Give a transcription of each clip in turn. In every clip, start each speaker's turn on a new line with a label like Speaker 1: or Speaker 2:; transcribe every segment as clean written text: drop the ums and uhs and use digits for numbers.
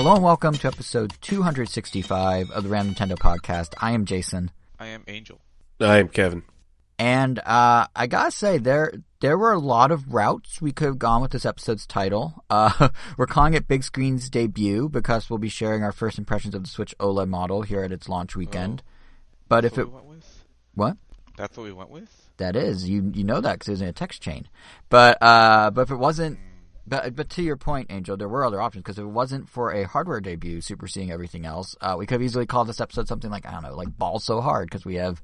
Speaker 1: Hello and welcome to episode 265 of the Random Nintendo Podcast. I am Jason.
Speaker 2: I am Angel.
Speaker 3: I am Kevin.
Speaker 1: And I gotta say, there were a lot of routes we could have gone with this episode's title. We're calling it Big Screen's Debut because we'll be sharing our first impressions of the Switch OLED model here at its launch weekend. But if it... What?
Speaker 2: That's what we went with?
Speaker 1: That is. You know that because it was in a text chain. But if it wasn't... But to your point, Angel, there were other options because if it wasn't for a hardware debut superseding everything else, we could have easily called this episode something like, I don't know, like Ball So Hard because we have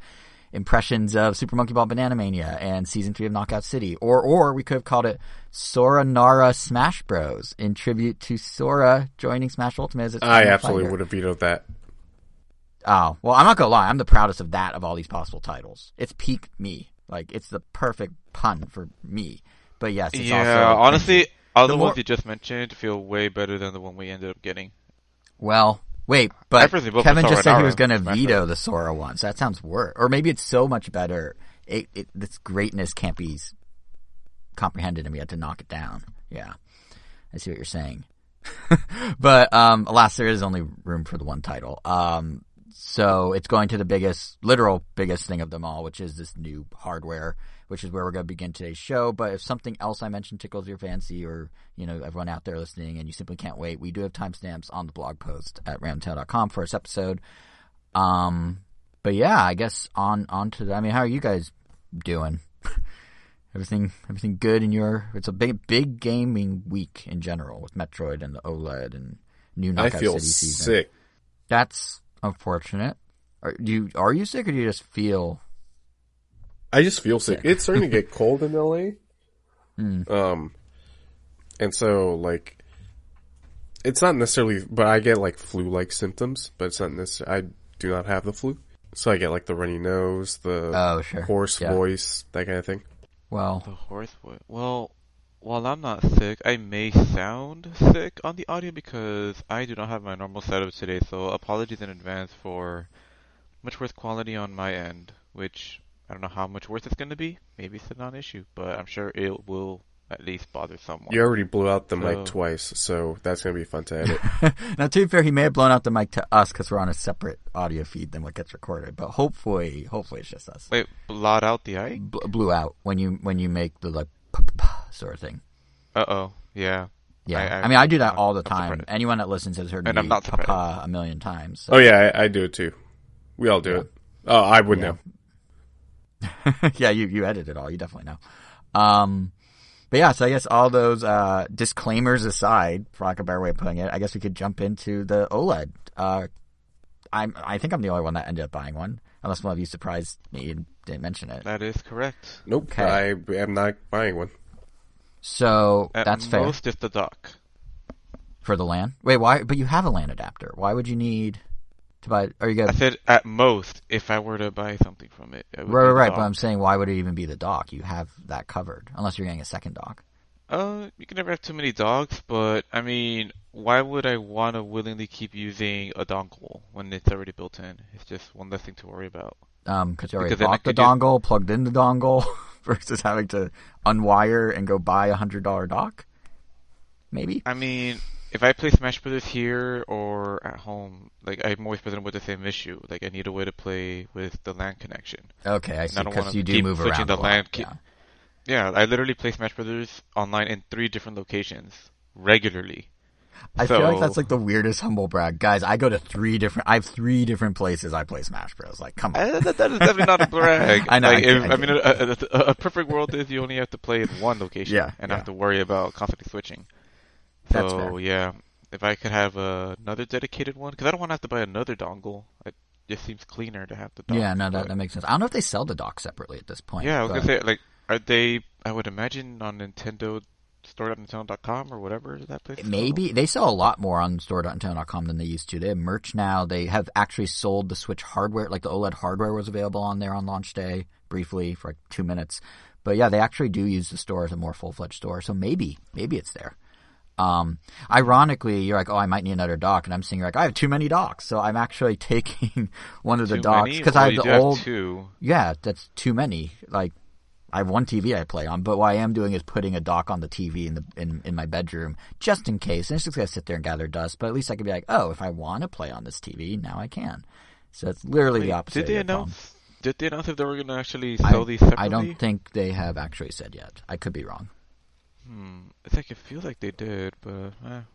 Speaker 1: impressions of Super Monkey Ball Banana Mania and Season 3 of Knockout City. Or we could have called it Sora Nara Smash Bros. In tribute to Sora joining Smash Ultimate as its
Speaker 3: I absolutely would have vetoed that.
Speaker 1: Oh, well, I'm not going to lie. I'm the proudest of that of all these possible titles. It's peak me. Like, it's the perfect pun for me. But yes, it's also...
Speaker 2: Yeah, honestly... All the ones you just mentioned feel way better than the one we ended up getting.
Speaker 1: Well, wait, but Kevin just said he was going to veto the Sora one, so that sounds worse. Or maybe it's so much better, this greatness can't be comprehended and we had to knock it down. Yeah, I see what you're saying. But alas, there is only room for the one title. So it's going to the literal biggest thing of them all, which is this new hardware, which is where we're going to begin today's show. But if something else I mentioned tickles your fancy or, you know, everyone out there listening and you simply can't wait, we do have timestamps on the blog post at randomtail.com for this episode. But yeah, I guess on to that. I mean, how are you guys doing? Everything good in it's a big gaming week in general with Metroid and the OLED and new Knockout City season.
Speaker 3: I feel sick.
Speaker 1: That's unfortunate. Are you sick or do you just feel...
Speaker 3: I just feel sick. It's starting to get cold in LA. And so, like, it's not necessarily, but I get, like, flu-like symptoms, but it's not necessarily, I do not have the flu. So I get, like, the runny nose, the hoarse voice, that kind of thing.
Speaker 1: Well.
Speaker 2: The hoarse voice. Well, while I'm not sick, I may sound sick on the audio because I do not have my normal setup today, so apologies in advance for much worse quality on my end, which... I don't know how much worse it's going to be. Maybe it's a non-issue, but I'm sure it will at least bother someone.
Speaker 3: You already blew out the mic twice, so that's going to be fun to edit.
Speaker 1: Now, to be fair, he may have blown out the mic to us because we're on a separate audio feed than what gets recorded, but hopefully it's just us.
Speaker 2: Wait, blot out the eye?
Speaker 1: Blew out when you make the, like, sort of thing.
Speaker 2: Uh-oh, yeah.
Speaker 1: Yeah, I mean, I do that all the time. Anyone that listens has heard me papa a million times. So.
Speaker 3: Oh, yeah, I do it too. We all do it. Oh, I would know.
Speaker 1: Yeah, you edit it all. You definitely know. But yeah, so I guess all those disclaimers aside, for lack of a better way of putting it, I guess we could jump into the OLED. I think I'm the only one that ended up buying one, unless one of you surprised me and didn't mention it.
Speaker 2: That is correct.
Speaker 3: Nope, okay. I am not buying one.
Speaker 1: So that's fair.
Speaker 2: At most, it's the dock.
Speaker 1: For the LAN? Wait, why? But you have a LAN adapter. Why would you need... to buy?
Speaker 2: I said at most if I were to buy something from it.
Speaker 1: Right. But I'm saying why would it even be the dock? You have that covered, unless you're getting a second dock.
Speaker 2: You can never have too many docks, but I mean, why would I want to willingly keep using a dongle when it's already built in? It's just one less thing to worry about.
Speaker 1: Because you already bought the dongle, plugged in the dongle, versus having to unwire and go buy $100 dock. Maybe.
Speaker 2: I mean. If I play Smash Brothers here or at home, like I'm always presented with the same issue. Like I need a way to play with the LAN connection.
Speaker 1: Okay, I see. Because you do move around a lot.
Speaker 2: Yeah, I literally play Smash Brothers online in 3 different locations regularly.
Speaker 1: I feel like that's like the weirdest humble brag, guys. I go to 3 different. I have 3 different places I play Smash Bros. Like, come on.
Speaker 2: That is definitely not a brag.
Speaker 1: I know.
Speaker 2: Like, a perfect world is you only have to play in one location and have to worry about constantly switching.
Speaker 1: That's fair.
Speaker 2: Yeah, if I could have another dedicated one, because I don't want to have to buy another dongle. It just seems cleaner to have the dock.
Speaker 1: Yeah, no, that makes sense. I don't know if they sell the dock separately at this point.
Speaker 2: Yeah, I was going to say, like, are they, I would imagine on Nintendo store.nintendo.com or whatever that place is
Speaker 1: Maybe.
Speaker 2: called.
Speaker 1: They sell a lot more on store.nintendo.com than they used to. They have merch now. They have actually sold the Switch hardware. Like, the OLED hardware was available on there on launch day, briefly, for like 2 minutes. But yeah, they actually do use the store as a more full-fledged store. So maybe it's there. Ironically, you're like, oh, I might need another dock, and I'm saying, you're like, I have too many docks, so I'm actually taking one of the docks because I have the old.
Speaker 2: Have 2.
Speaker 1: Yeah, that's too many. Like, I have one TV I play on, but what I am doing is putting a dock on the TV in my bedroom just in case. And it's just going to sit there and gather dust, but at least I can be like, oh, if I want to play on this TV, now I can. So it's literally the opposite.
Speaker 2: Did they announce if they were going to actually sell these separately?
Speaker 1: I don't think they have actually said yet. I could be wrong.
Speaker 2: It's like, it feels like they did, but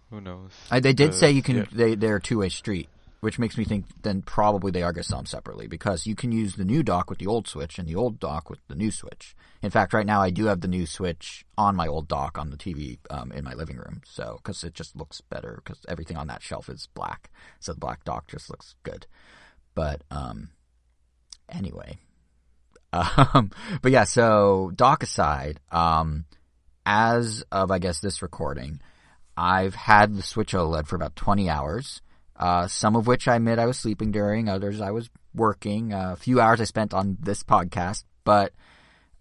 Speaker 2: who knows?
Speaker 1: They did say you can. Yeah. They're a two-way street, which makes me think then probably they are going to sell them separately, because you can use the new dock with the old Switch and the old dock with the new Switch. In fact, right now I do have the new Switch on my old dock on the TV in my living room, so because it just looks better, because everything on that shelf is black, so the black dock just looks good. But anyway, but yeah. So dock aside, as of I guess this recording, I've had the Switch OLED for about 20 hours. Some of which I admit I was sleeping during, others I was working. A few hours I spent on this podcast, but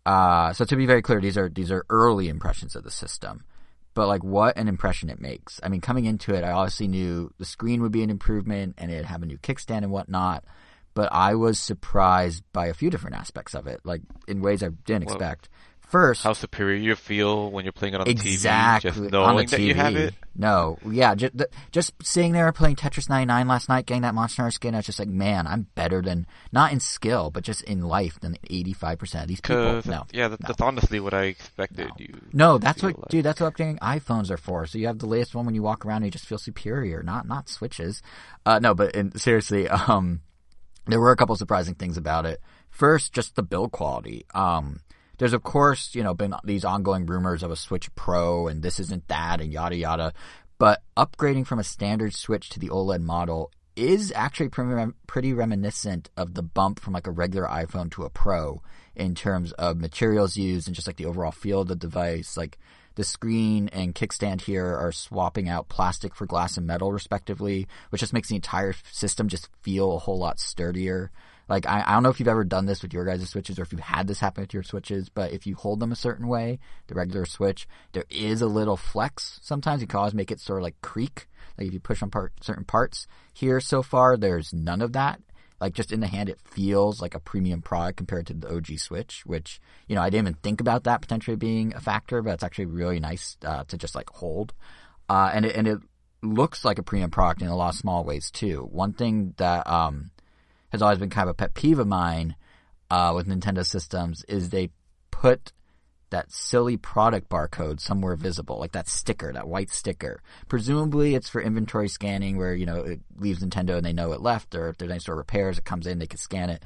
Speaker 1: so to be very clear, these are early impressions of the system. But like, what an impression it makes! I mean, coming into it, I obviously knew the screen would be an improvement and it'd have a new kickstand and whatnot. But I was surprised by a few different aspects of it, like in ways I didn't expect. First,
Speaker 2: how superior you feel when you're playing it on the TV, just knowing
Speaker 1: on the TV.
Speaker 2: That you have it.
Speaker 1: No, yeah, just sitting there playing Tetris 99 last night, getting that Monster Hunter skin, I was just like, man, I'm better than, not in skill, but just in life, than 85% of these people.
Speaker 2: That's honestly what I expected.
Speaker 1: No, that's what, dude, that's what updating iPhones are for. So you have the latest one when you walk around and you just feel superior, not Switches. No, but seriously, there were a couple surprising things about it. First, just the build quality. There's, of course, been these ongoing rumors of a Switch Pro and this isn't that and yada yada. But upgrading from a standard Switch to the OLED model is actually pretty reminiscent of the bump from like a regular iPhone to a Pro in terms of materials used and just like the overall feel of the device. Like the screen and kickstand here are swapping out plastic for glass and metal respectively, which just makes the entire system just feel a whole lot sturdier. Like, I don't know if you've ever done this with your guys' Switches or if you've had this happen with your Switches, but if you hold them a certain way, the regular Switch, there is a little flex. Sometimes you can always make it sort of like creak, like if you push on certain parts. Here, so far, there's none of that. Like, just in the hand, it feels like a premium product compared to the OG Switch, which, I didn't even think about that potentially being a factor, but it's actually really nice to just, like, hold. And it looks like a premium product in a lot of small ways, too. One thing that has always been kind of a pet peeve of mine with Nintendo systems is they put that silly product barcode somewhere visible, like that sticker, that white sticker. Presumably it's for inventory scanning where, it leaves Nintendo and they know it left, or if there's any sort of repairs, it comes in, they can scan it.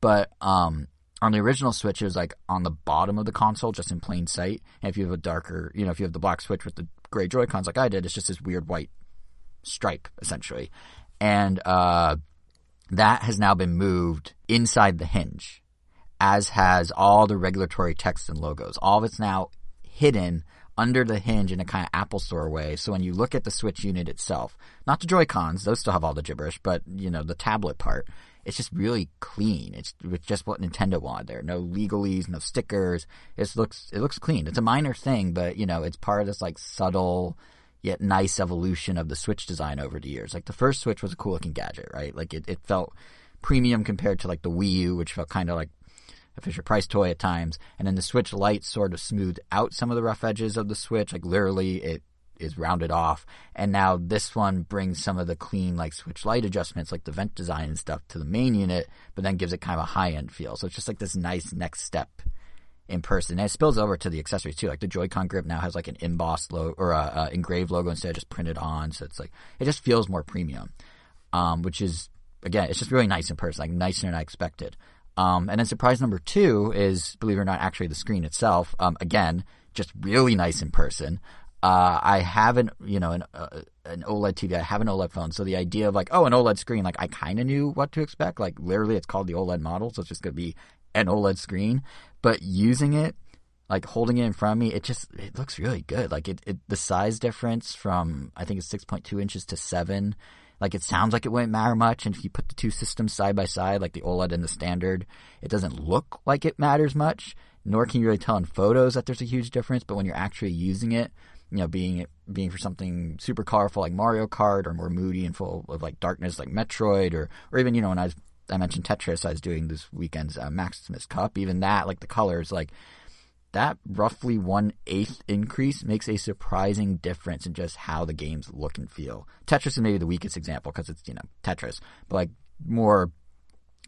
Speaker 1: But on the original Switch, it was like on the bottom of the console, just in plain sight. And if you have a darker, if you have the black Switch with the gray Joy-Cons like I did, it's just this weird white stripe, essentially. And that has now been moved inside the hinge, as has all the regulatory text and logos. All of it's now hidden under the hinge in a kind of Apple Store way. So when you look at the Switch unit itself, not the Joy-Cons, those still have all the gibberish, but, the tablet part, it's just really clean. It's just what Nintendo wanted there. No legalese, no stickers. It looks clean. It's a minor thing, but, it's part of this, like, subtle yet nice evolution of the Switch design over the years. Like, the first Switch was a cool looking gadget, right? Like, it felt premium compared to like the Wii U, which felt kind of like a Fisher-Price toy at times. And then the Switch Lite sort of smoothed out some of the rough edges of the Switch. Like, literally it is rounded off. And now this one brings some of the clean like Switch Lite adjustments, like the vent design and stuff, to the main unit, but then gives it kind of a high-end feel. So it's just like this nice next step in person. And it spills over to the accessories too. Like the Joy-Con grip now has like an embossed logo or a engraved logo instead of just printed on. So it's like, it just feels more premium, which is, again, it's just really nice in person, like nicer than I expected. And then surprise number 2 is, believe it or not, actually the screen itself. Again, just really nice in person. I have an OLED TV. I have an OLED phone. So the idea of like, an OLED screen, like I kind of knew what to expect. Like literally it's called the OLED model. So it's just going to be an OLED screen, but using it, like holding it in front of me, it looks really good. Like the size difference from, I think it's 6.2 inches to 7. Like it sounds like it wouldn't matter much. And if you put the two systems side by side, like the OLED and the standard, it doesn't look like it matters much, nor can you really tell in photos that there's a huge difference. But when you're actually using it, being for something super colorful like Mario Kart, or more moody and full of like darkness like Metroid, or even, when I mentioned Tetris, I was doing this weekend's Maximus Cup, even that, like the colors, like that roughly 1/8 increase makes a surprising difference in just how the games look and feel. Tetris is maybe the weakest example because it's, Tetris, but like more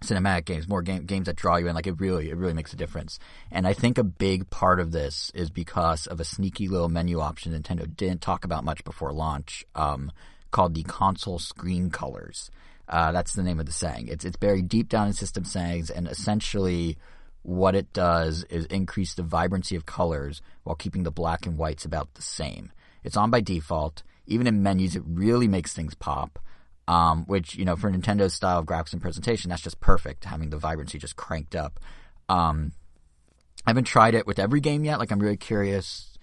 Speaker 1: cinematic games, more games that draw you in, like it really makes a difference. And I think a big part of this is because of a sneaky little menu option Nintendo didn't talk about much before launch, called the console screen colors. That's the name of the setting. It's buried deep down in system settings, and essentially what it does is increase the vibrancy of colors while keeping the black and whites about the same. It's on by default. Even in menus, it really makes things pop. Which, for Nintendo's style of graphics and presentation, that's just perfect, having the vibrancy just cranked up. I haven't tried it with every game yet. Like, I'm really curious,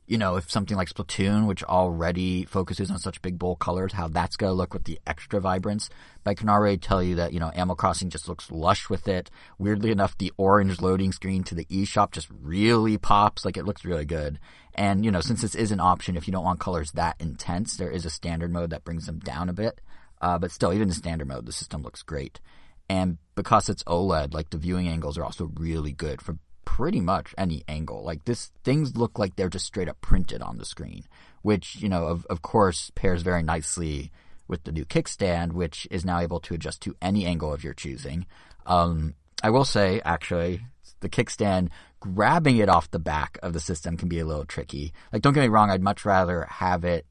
Speaker 1: if something like Splatoon, which already focuses on such big, bold colors, how that's going to look with the extra vibrance. But I can already tell you that, Animal Crossing just looks lush with it. Weirdly enough, the orange loading screen to the eShop just really pops. Like, it looks really good. And, since this is an option, if you don't want colors that intense, there is a standard mode that brings them down a bit. But still, even in standard mode, the system looks great. And because it's OLED, like, the viewing angles are also really good for pretty much any angle. Like, things look like they're just straight up printed on the screen, which, of course, pairs very nicely with the new kickstand, which is now able to adjust to any angle of your choosing. I will say, actually, the kickstand, grabbing it off the back of the system can be a little tricky. Like, don't get me wrong, I'd much rather have it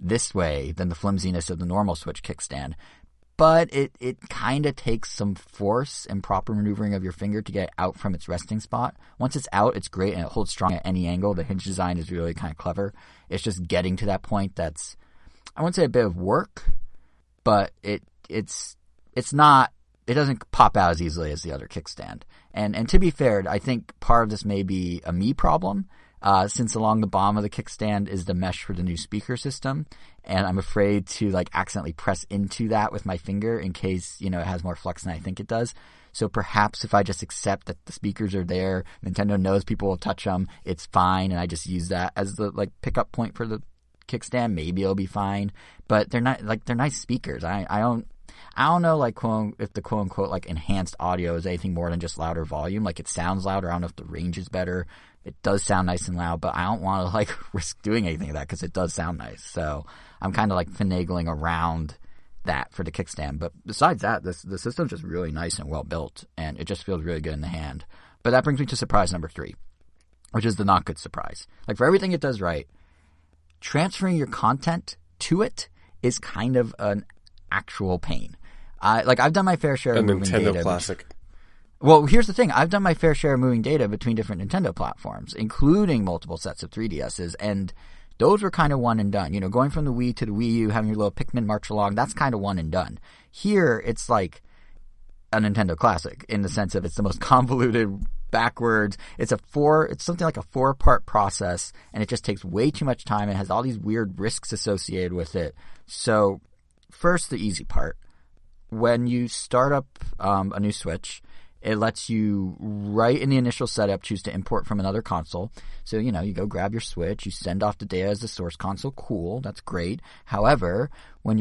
Speaker 1: this way than the flimsiness of the normal Switch kickstand, but it kind of takes some force and proper maneuvering of your finger to get it out from its resting spot. Once it's out, it's great and it holds strong at any angle. The hinge design is really kind of clever. It's just getting to that point that's, I wouldn't say a bit of work, but it's not, it doesn't pop out as easily as the other kickstand. And to be fair, I think part of this may be a me problem. Since along the bottom of the kickstand is the mesh for the new speaker system, and I'm afraid to accidentally press into that with my finger in case, it has more flex than I think it does. So perhaps if I just accept that the speakers are there, Nintendo knows people will touch them, it's fine, and I just use that as the pickup point for the kickstand, maybe it'll be fine. But they're not they're nice speakers. I don't know if the quote unquote enhanced audio is anything more than just louder volume. It sounds louder. I don't know if the range is better. It does sound nice and loud, but I don't want to risk doing anything of that because it does sound nice. So I'm kind of finagling around that for the kickstand. But besides that, the system's just really nice and well built, and it just feels really good in the hand. But that brings me to surprise number 3, which is the not good surprise. For everything it does right, transferring your content to it is kind of an actual pain. I've done my fair share of moving
Speaker 3: Nintendo
Speaker 1: data.
Speaker 3: classic.
Speaker 1: Well, here's the thing. I've done my fair share of moving data between different Nintendo platforms, including multiple sets of 3DSs, and those were kind of one and done. Going from the Wii to the Wii U, having your little Pikmin march along, that's kind of one and done. Here, it's like a Nintendo classic in the sense of it's the most convoluted, backwards. It's something like a 4-part process, and it just takes way too much time and has all these weird risks associated with it. So, first, the easy part. When you start up a new Switch, it lets you, right in the initial setup, choose to import from another console. So, you go grab your Switch, you send off the data as the source console. Cool, that's great. However, what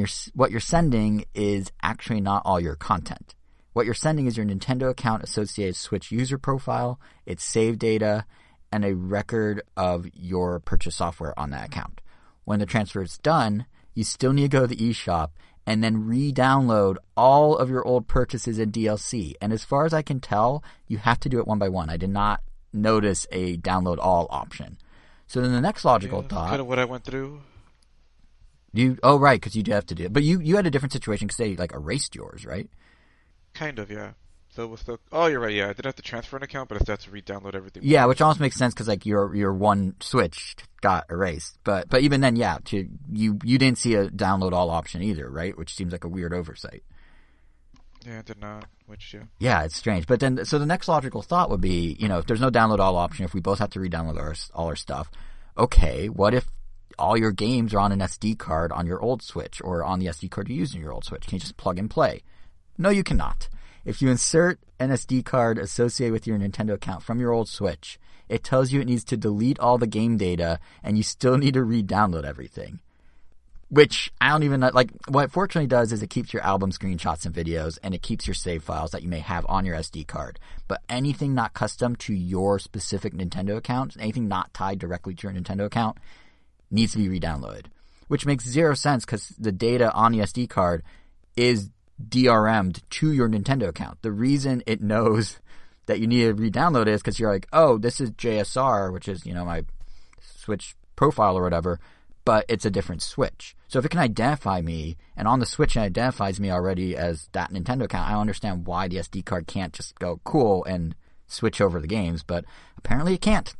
Speaker 1: you're sending is actually not all your content. What you're sending is your Nintendo account associated Switch user profile, its save data, and a record of your purchase software on that account. When the transfer is done, you still need to go to the eShop and then re-download all of your old purchases and DLC. And as far as I can tell, you have to do it one by one. I did not notice a download all option. So then the next logical thought...
Speaker 2: kind of what I went through.
Speaker 1: Right, because you do have to do it. But you had a different situation because they erased yours, right?
Speaker 2: Kind of, yeah. So it was still... Oh, you're right, yeah. I did have to transfer an account, but I still have to re-download everything.
Speaker 1: Yeah, which almost makes sense because your one Switch got erased. But even then, yeah, you didn't see a download all option either, right? Which seems like a weird oversight.
Speaker 2: Yeah, I did not. Which, yeah.
Speaker 1: Yeah, it's strange. But then, so the next logical thought would be, if there's no download all option, if we both have to re-download all our stuff, okay, what if all your games are on an SD card on your old Switch or on the SD card you use in your old Switch? Can you just plug and play? No, you cannot. If you insert an SD card associated with your Nintendo account from your old Switch, it tells you it needs to delete all the game data, and you still need to re-download everything. Which I don't even know. Like, what it fortunately does is it keeps your album screenshots and videos, and it keeps your save files that you may have on your SD card. But anything not custom to your specific Nintendo account, anything not tied directly to your Nintendo account, needs to be re-downloaded. Which makes zero sense because the data on the SD card is DRM'd to your Nintendo account. The reason it knows that you need to re-download it is because you're like, oh, this is JSR, which is, my Switch profile or whatever, but it's a different Switch. So if it can identify me, and on the Switch it identifies me already as that Nintendo account, I don't understand why the SD card can't just go cool and switch over the games, but apparently it can't.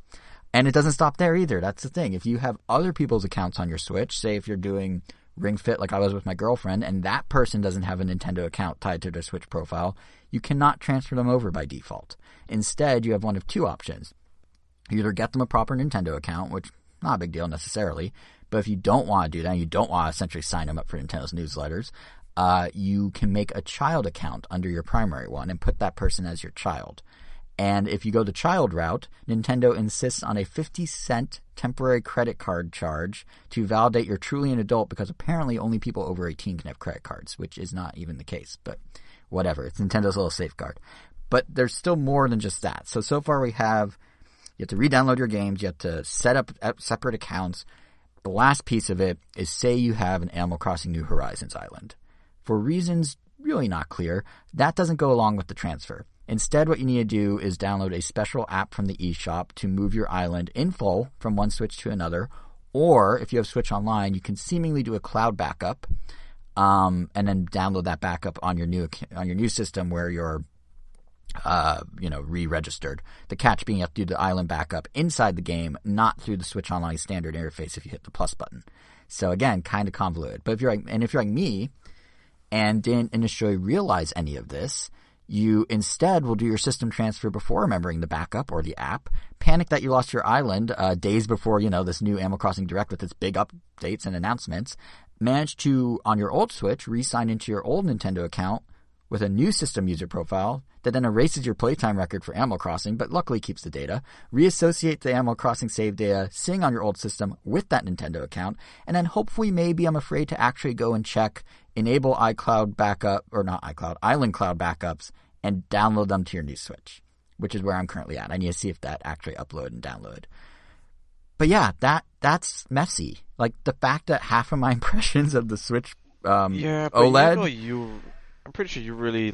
Speaker 1: And it doesn't stop there either. That's the thing. If you have other people's accounts on your Switch, say if you're doing Ring Fit like I was with my girlfriend, and that person doesn't have a Nintendo account tied to their Switch profile, you cannot transfer them over by default. Instead, you have one of two options. You either get them a proper Nintendo account, which not a big deal necessarily, but if you don't want to do that, and you don't want to essentially sign them up for Nintendo's newsletters, you can make a child account under your primary one and put that person as your child. And if you go the child route, Nintendo insists on a 50-cent temporary credit card charge to validate you're truly an adult, because apparently only people over 18 can have credit cards, which is not even the case. But whatever. It's Nintendo's little safeguard. But there's still more than just that. So far we have, you have to re-download your games. You have to set up separate accounts. The last piece of it is, say you have an Animal Crossing New Horizons island. For reasons really not clear, that doesn't go along with the transfer. Instead, what you need to do is download a special app from the eShop to move your island in full from one Switch to another. Or, if you have Switch Online, you can seemingly do a cloud backup, and then download that backup on your new system where you're, re-registered. The catch being you have to do the island backup inside the game, not through the Switch Online standard interface if you hit the plus button. So again, kind of convoluted. But if you're like me and didn't initially realize any of this, you instead will do your system transfer before remembering the backup or the app, panic that you lost your island days before, this new Animal Crossing Direct with its big updates and announcements, manage to, on your old Switch, re-sign into your old Nintendo account with a new system user profile that then erases your playtime record for Animal Crossing, but luckily keeps the data, reassociate the Animal Crossing save data sitting on your old system with that Nintendo account, and then hopefully maybe I'm afraid to actually go and check enable iCloud backup, or not iCloud, Island Cloud backups, and download them to your new Switch, which is where I'm currently at. I need to see if that actually upload and download. But yeah, that's messy. Like, the fact that half of my impressions of the Switch OLED...
Speaker 2: I'm pretty sure you really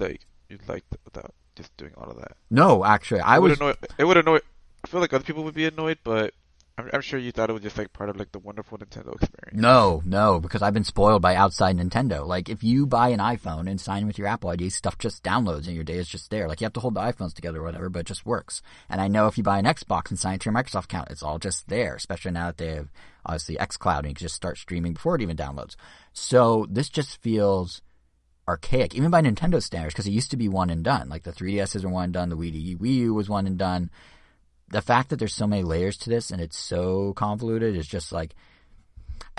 Speaker 2: you liked that, just doing all of that.
Speaker 1: No, actually,
Speaker 2: It would annoy. I feel like other people would be annoyed, but I'm sure you thought it was just part of the wonderful Nintendo experience.
Speaker 1: No, because I've been spoiled by outside Nintendo. Like, if you buy an iPhone and sign with your Apple ID, stuff just downloads and your data is just there. Like, you have to hold the iPhones together or whatever, but it just works. And I know if you buy an Xbox and sign to your Microsoft account, it's all just there, especially now that they have, obviously, xCloud, and you can just start streaming before it even downloads. So this just feels archaic, even by Nintendo standards, because it used to be one and done. Like, the 3DSs are one and done, the Wii U was one and done. The fact that there's so many layers to this and it's so convoluted is just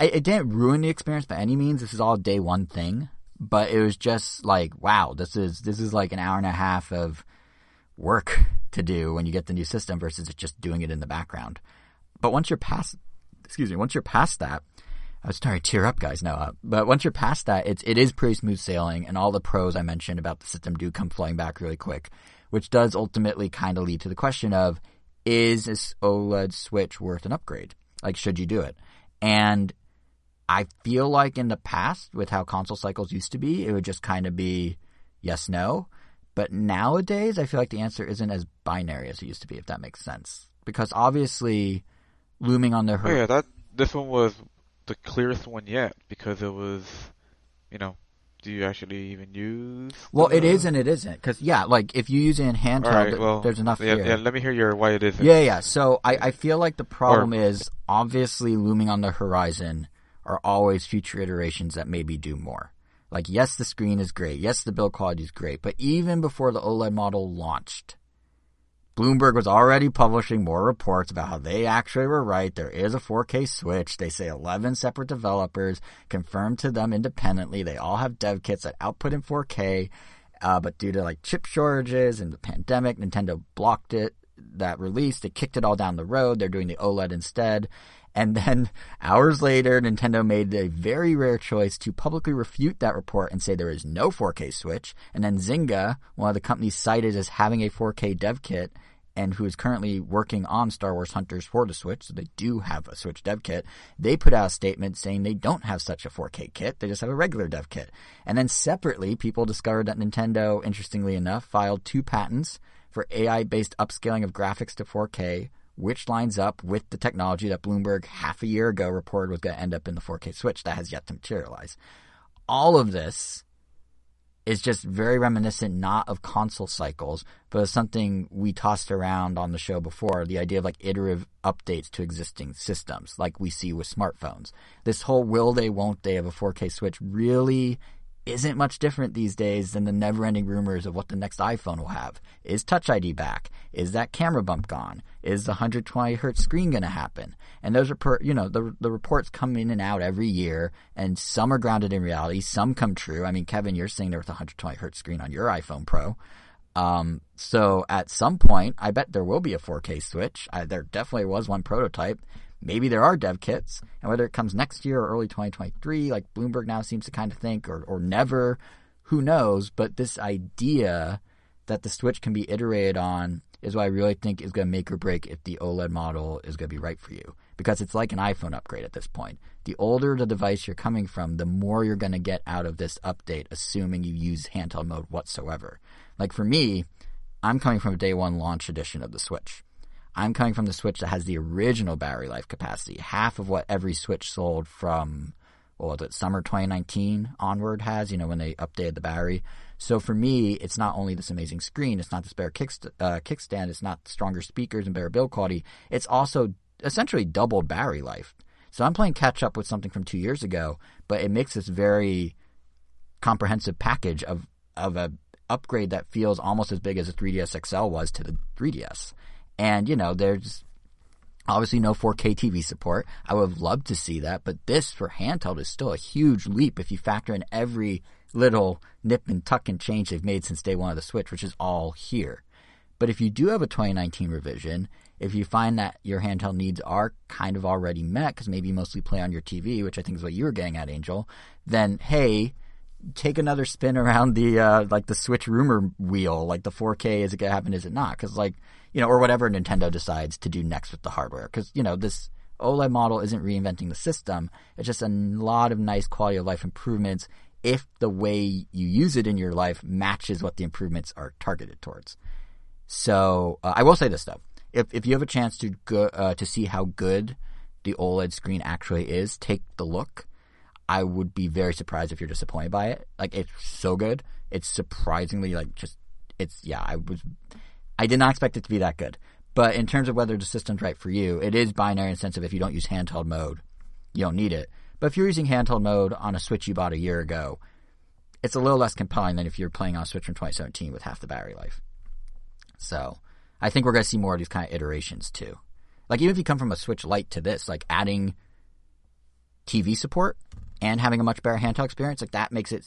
Speaker 1: it didn't ruin the experience by any means. This is all a day one thing, but it was just wow, this is like an hour and a half of work to do when you get the new system versus just doing it in the background. But once you're past that, I was starting to tear up, guys. No, but once you're past that, it is pretty smooth sailing, and all the pros I mentioned about the system do come flowing back really quick, which does ultimately kind of lead to the question of, is this OLED Switch worth an upgrade? Should you do it? And I feel like in the past, with how console cycles used to be, it would just kind of be yes, no. But nowadays, I feel like the answer isn't as binary as it used to be, if that makes sense. Because obviously, looming on the horizon...
Speaker 2: this one was the clearest one yet, because it was, do you actually even use?
Speaker 1: Well, it is and it isn't. Because, if you use it in handheld, there's enough here.
Speaker 2: Yeah, let me hear why it isn't.
Speaker 1: Yeah. So I feel like the problem is, obviously, looming on the horizon are always future iterations that maybe do more. Yes, the screen is great. Yes, the build quality is great. But even before the OLED model launched, Bloomberg was already publishing more reports about how they actually were right. There is a 4K Switch. They say 11 separate developers confirmed to them independently. They all have dev kits that output in 4K, but due to chip shortages and the pandemic, Nintendo blocked it. that release. They kicked it all down the road. They're doing the OLED instead. And then hours later, Nintendo made a very rare choice to publicly refute that report and say there is no 4K Switch. And then Zynga, one of the companies cited as having a 4K dev kit and who is currently working on Star Wars Hunters for the Switch, so they do have a Switch dev kit, they put out a statement saying they don't have such a 4K kit, they just have a regular dev kit. And then separately, people discovered that Nintendo, interestingly enough, filed 2 patents for AI-based upscaling of graphics to 4K, which lines up with the technology that Bloomberg half a year ago reported was going to end up in the 4K Switch. That has yet to materialize. All of this is just very reminiscent not of console cycles, but of something we tossed around on the show before, the idea of like iterative updates to existing systems, like we see with smartphones. This whole will they, won't they of a 4K Switch really isn't much different these days than the never-ending rumors of what the next iPhone will have. Is Touch ID back? Is that camera bump gone? Is the 120 hertz screen going to happen? And those are, the reports come in and out every year, and some are grounded in reality, some come true. I mean, Kevin, you're saying there was a 120 hertz screen on your iPhone Pro. So at some point, I bet there will be a 4K Switch. There definitely was one prototype. Maybe there are dev kits, and whether it comes next year or early 2023, like Bloomberg now seems to kind of think, or never, who knows, but this idea that the Switch can be iterated on is what I really think is going to make or break if the OLED model is going to be right for you. Because it's like an iPhone upgrade at this point. The older the device you're coming from, the more you're going to get out of this update, assuming you use handheld mode whatsoever. Like for me, I'm coming from a day one launch edition of the Switch. I'm coming from the Switch that has the original battery life capacity, half of what every Switch sold from, summer 2019 onward has, when they updated the battery. So for me, it's not only this amazing screen, it's not this better kickstand, it's not stronger speakers and better build quality, it's also essentially doubled battery life. So I'm playing catch up with something from 2 years ago, but it makes this very comprehensive package of a upgrade that feels almost as big as a 3DS XL was to the 3DS. And, there's obviously no 4K TV support. I would have loved to see that, but this for handheld is still a huge leap if you factor in every little nip and tuck and change they've made since day one of the Switch, which is all here. But if you do have a 2019 revision, if you find that your handheld needs are kind of already met, because maybe you mostly play on your TV, which I think is what you were getting at, Angel, then, hey, take another spin around the Switch rumor wheel, like the 4K, is it going to happen, is it not? Because or whatever Nintendo decides to do next with the hardware. Because, this OLED model isn't reinventing the system. It's just a lot of nice quality of life improvements if the way you use it in your life matches what the improvements are targeted towards. So I will say this, though. If you have a chance to go to see how good the OLED screen actually is, take the look. I would be very surprised if you're disappointed by it. Like, it's so good. It's surprisingly, I did not expect it to be that good. But in terms of whether the system's right for you, it is binary in the sense of if you don't use handheld mode, you don't need it. But if you're using handheld mode on a Switch you bought a year ago, it's a little less compelling than if you're playing on a Switch from 2017 with half the battery life. So I think we're going to see more of these kind of iterations too. Like, even if you come from a Switch Lite to this, like adding TV support and having a much better handheld experience, like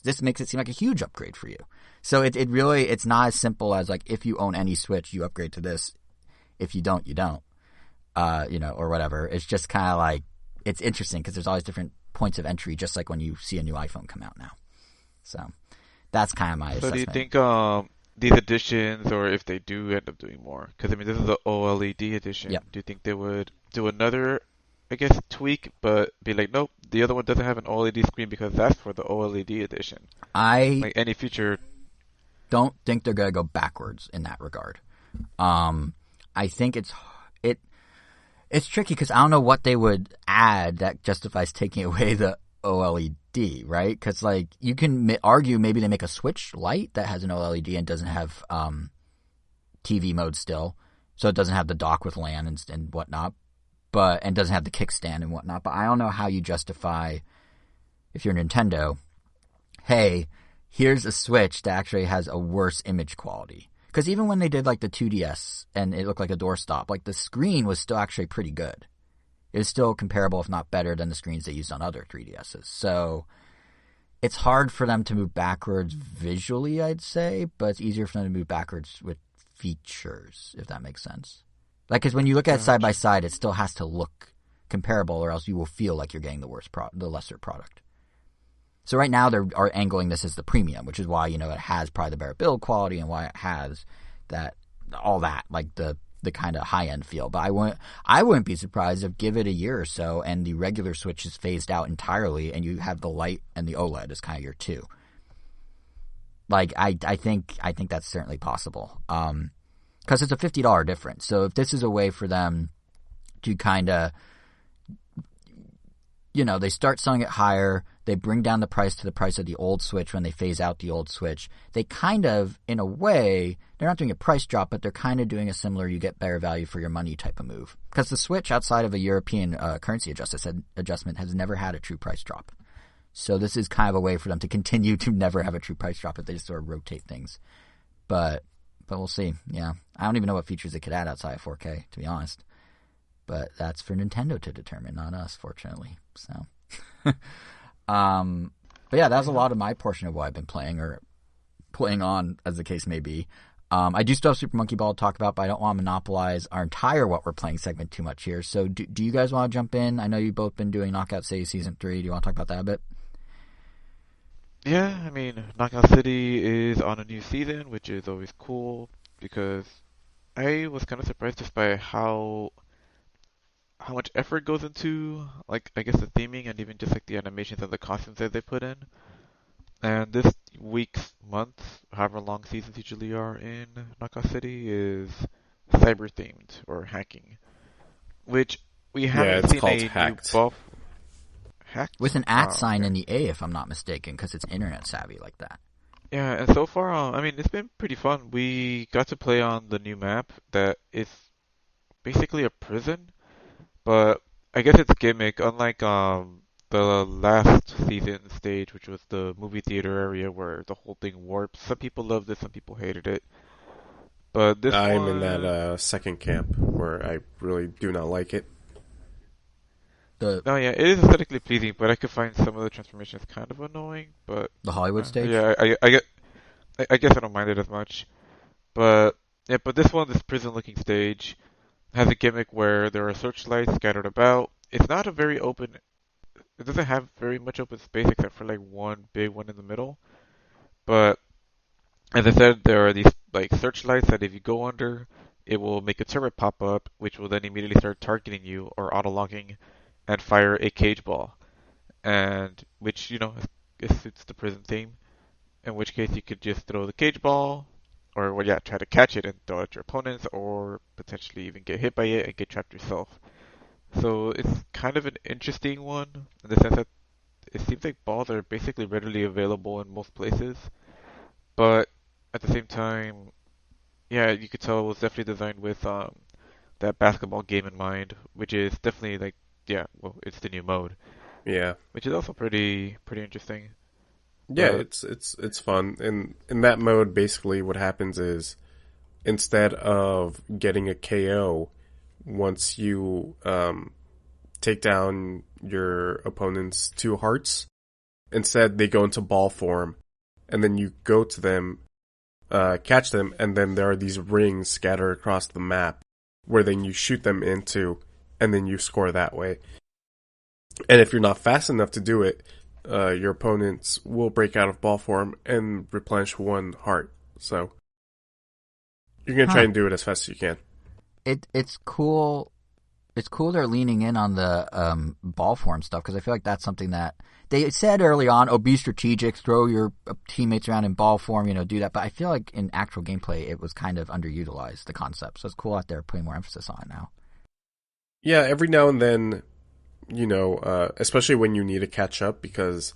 Speaker 1: this makes it seem like a huge upgrade for you. So it really, it's not as simple as like, if you own any Switch, you upgrade to this. If you don't, you don't, or whatever. It's just kind of like, it's interesting because there's always different points of entry, just like when you see a new iPhone come out now. So that's kind of my assessment.
Speaker 2: So do you think these editions, or if they do end up doing more, because this is the OLED edition,
Speaker 1: Yep.
Speaker 2: Do you think they would do another, I guess, tweak, but be like, nope, the other one doesn't have an OLED screen because that's for the OLED edition? Like any future.
Speaker 1: Don't think they're going to go backwards in that regard. I think it's tricky because I don't know what they would add that justifies taking away the OLED, right? Because like, you can argue maybe they make a Switch Lite that has an OLED and doesn't have TV mode still, so it doesn't have the dock with LAN and whatnot, and doesn't have the kickstand and whatnot. But I don't know how you justify, if you're Nintendo, hey, here's a Switch that actually has a worse image quality. Because even when they did like the 2DS and it looked like a doorstop, like the screen was still actually pretty good. It was still comparable, if not better, than the screens they used on other 3DSs. So it's hard for them to move backwards visually, I'd say, but it's easier for them to move backwards with features, if that makes sense. Like, because when you look at it side by side, it still has to look comparable, or else you will feel like you're getting the lesser product. So right now they are angling this as the premium, which is why, you know, it has probably the better build quality and why it has all that, like the kind of high end feel. But I wouldn't be surprised if give it a year or so and the regular Switch is phased out entirely, and you have the Lite and the OLED as kind of your two. Like I think that's certainly possible. Because it's a $50 difference. So if this is a way for them to kind of, you know, they start selling it higher, they bring down the price to the price of the old Switch when they phase out the old Switch. They kind of, in a way, they're not doing a price drop, but they're kind of doing a similar you get better value for your money type of move. Because the Switch, outside of a European currency adjustment, has never had a true price drop. So this is kind of a way for them to continue to never have a true price drop if they just sort of rotate things. But we'll see. Yeah. I don't even know what features it could add outside of 4K, to be honest. But that's for Nintendo to determine, not us, fortunately. So, but yeah, that's a lot of my portion of what I've been playing, or playing on, as the case may be. I do still have Super Monkey Ball to talk about, but I don't want to monopolize our entire what we're playing segment too much here. So do you guys want to jump in? I know you've both been doing Knockout City Season 3. Do you want to talk about that a bit?
Speaker 2: Yeah, I mean, Knockout City is on a new season, which is always cool, because I was kind of surprised just by how much effort goes into, like, I guess the theming and even just like the animations and the costumes that they put in. And this week's, month, however long seasons usually are in Knockout City, is cyber themed or hacking, which we haven't seen a
Speaker 3: hacked.
Speaker 2: new buff. Hacked?
Speaker 1: With an @ sign in the A, if I'm not mistaken, because it's internet savvy like that.
Speaker 2: Yeah, and so far, I mean, it's been pretty fun. We got to play on the new map that is basically a prison, but I guess it's gimmick, unlike the last season stage, which was the movie theater area where the whole thing warps. Some people loved it, some people hated it. But this
Speaker 3: I'm in that second camp where I really do not like it.
Speaker 2: No, yeah, it is aesthetically pleasing, but I could find some of the transformations kind of annoying. But
Speaker 1: the Hollywood stage.
Speaker 2: Yeah, I guess I don't mind it as much. But yeah, but this prison-looking stage has a gimmick where there are searchlights scattered about. It's not a very open. It doesn't have very much open space except for like one big one in the middle. But as I said, there are these like searchlights that if you go under, it will make a turret pop up, which will then immediately start targeting you or auto-logging and fire a cage ball, and which, you know, it suits the prison theme. In which case you could just throw the cage ball, or well, yeah, try to catch it and throw it at your opponents, or potentially even get hit by it and get trapped yourself. So it's kind of an interesting one in the sense that it seems like balls are basically readily available in most places, but at the same time, yeah, you could tell it was definitely designed with that basketball game in mind, which is definitely like, yeah, well, it's the new mode.
Speaker 3: Yeah,
Speaker 2: which is also pretty interesting.
Speaker 3: Yeah, it's fun. In that mode, basically what happens is, instead of getting a KO, once you take down your opponent's 2 hearts, instead they go into ball form, and then you go to them, catch them, and then there are these rings scattered across the map, where then you shoot them into, and then you score that way. And if you're not fast enough to do it, your opponents will break out of ball form and replenish 1 heart. So you're going to try and do it as fast as you can.
Speaker 1: It's cool. It's cool they're leaning in on the ball form stuff, because I feel like that's something that they said early on, be strategic, throw your teammates around in ball form, do that. But I feel like in actual gameplay, it was kind of underutilized, the concept. So it's cool that they're putting more emphasis on it now.
Speaker 3: Yeah, every now and then, especially when you need to catch up, because,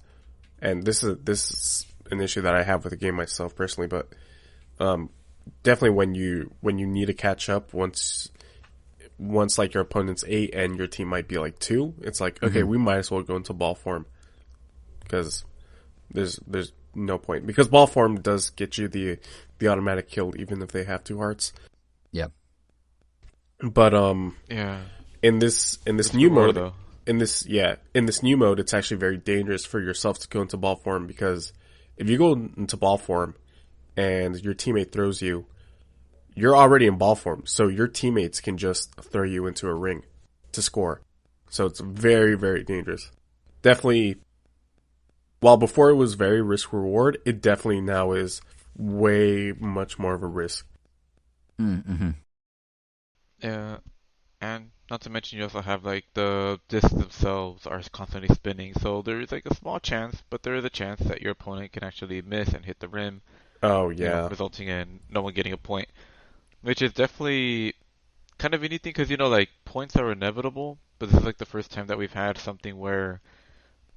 Speaker 3: and this is an issue that I have with the game myself personally, but definitely when you need to catch up, once like your opponent's 8 and your team might be like 2, it's like, okay, we might as well go into ball form, because there's no point, because ball form does get you the automatic kill even if they have 2 hearts.
Speaker 1: Yeah.
Speaker 3: But
Speaker 2: yeah.
Speaker 3: In this new mode, in this new mode, it's actually very dangerous for yourself to go into ball form, because if you go into ball form and your teammate throws you, you're already in ball form, so your teammates can just throw you into a ring to score. So it's very, very dangerous. Definitely, while before it was very risk-reward, it definitely now is way much more of a risk.
Speaker 1: Mm-hmm.
Speaker 2: Yeah, and not to mention you also have like the discs themselves are constantly spinning, so there is like a small chance, but there is a chance that your opponent can actually miss and hit the rim.
Speaker 3: Oh yeah,
Speaker 2: resulting in no one getting a point, which is definitely kind of anything because like points are inevitable, but this is like the first time that we've had something where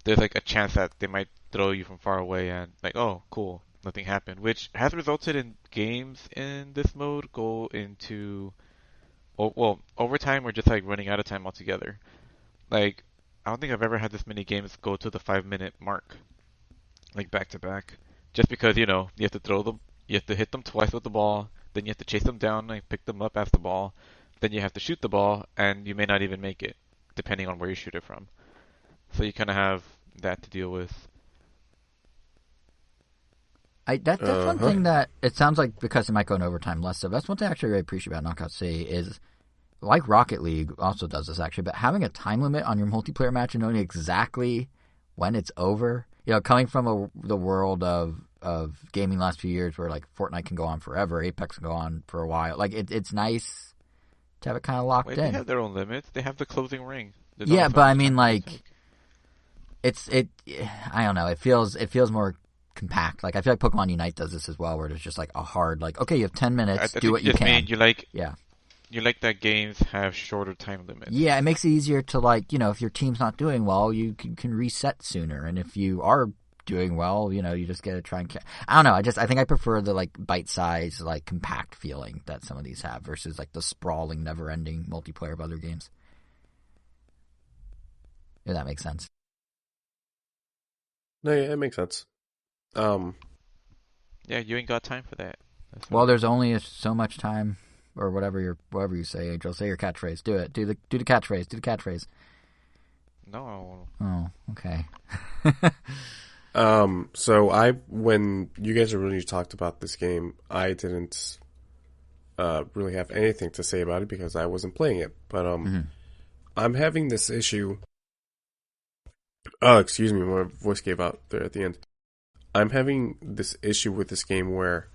Speaker 2: there's like a chance that they might throw you from far away and like, oh, cool, nothing happened, which has resulted in games in this mode go into overtime or just like running out of time altogether. Like, I don't think I've ever had this many games go to the 5-minute mark, like back to back, just because you have to throw them, you have to hit them twice with the ball, then you have to chase them down and pick them up after the ball, then you have to shoot the ball, and you may not even make it, depending on where you shoot it from. So you kind of have that to deal with.
Speaker 1: That's one thing that it sounds like, because it might go in overtime less so. That's one thing I actually really appreciate about Knockout City is, like Rocket League also does this actually, but having a time limit on your multiplayer match and knowing exactly when it's over. Coming from the world of gaming last few years where like Fortnite can go on forever, Apex can go on for a while. Like it's nice to have it kind of locked in.
Speaker 2: They have their own limits. They have the closing ring.
Speaker 1: Yeah, but I mean like I don't know. It feels more compact. Like I feel like Pokemon Unite does this as well, where there's just like a hard like, okay, you have 10 minutes, do what you can.
Speaker 2: You like that games have shorter time limits.
Speaker 1: Yeah, it makes it easier to like, if your team's not doing well, you can reset sooner, and if you are doing well, you just gotta try and. I don't know. I think I prefer the like bite-sized, like compact feeling that some of these have versus like the sprawling, never-ending multiplayer of other games. If that makes sense.
Speaker 3: No, yeah, it makes sense.
Speaker 2: Yeah, you ain't got time for that.
Speaker 1: Well, there's only so much time. Or whatever you say, Angel. Say your catchphrase. Do it. Do the catchphrase. Do the catchphrase.
Speaker 2: No.
Speaker 1: Oh, okay.
Speaker 3: So when you guys originally talked about this game, I didn't really have anything to say about it because I wasn't playing it. But I'm having this issue. Oh, excuse me, my voice gave out there at the end. I'm having this issue with this game where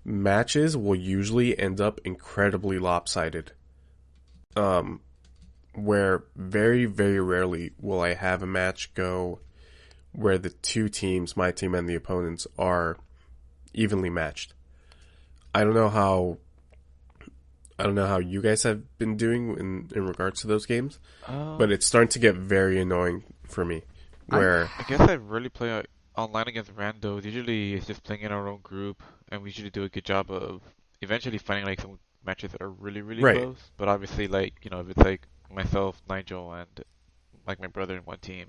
Speaker 3: matches will usually end up incredibly lopsided. Where very, very rarely will I have a match go where the two teams, my team and the opponents, are evenly matched. I don't know how you guys have been doing in regards to those games, but it's starting to get very annoying for me. Where
Speaker 2: I guess I really play online against randos. Usually it's just playing in our own group, and we usually do a good job of eventually finding like some matches that are really, really close. But obviously, like if it's like myself, Nigel, and like my brother in one team,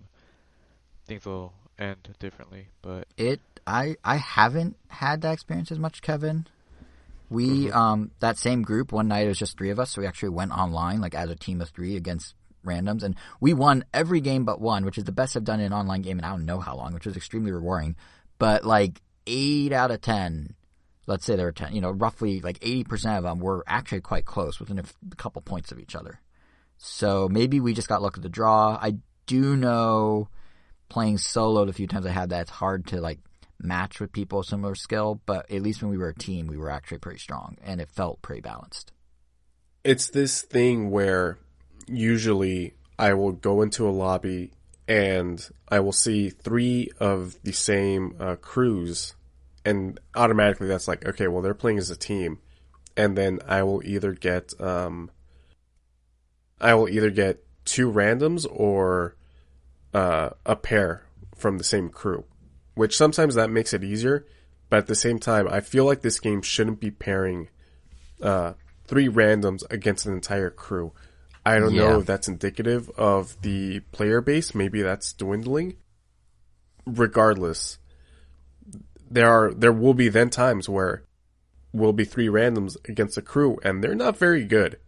Speaker 2: things will end differently. But
Speaker 1: I haven't had that experience as much, Kevin. We that same group one night, it was just 3 of us, so we actually went online like as a team of 3 against randoms, and we won every game but one, which is the best I've done in an online game in I don't know how long, which was extremely rewarding. But like 8 out of 10, let's say there were 10, roughly like 80% of them were actually quite close, within a couple points of each other. So maybe we just got luck of the draw. I do know playing solo the few times I had that, it's hard to like match with people of similar skill, but at least when we were a team, we were actually pretty strong, and it felt pretty balanced.
Speaker 3: It's this thing where usually I will go into a lobby and I will see 3 of the same crews, and automatically that's like, okay, well they're playing as a team, and then I will either get 2 randoms or a pair from the same crew, which sometimes that makes it easier, but at the same time I feel like this game shouldn't be pairing 3 randoms against an entire crew. I don't know if that's indicative of the player base. Maybe that's dwindling. Regardless, there will be then times where will be 3 randoms against a crew, and they're not very good.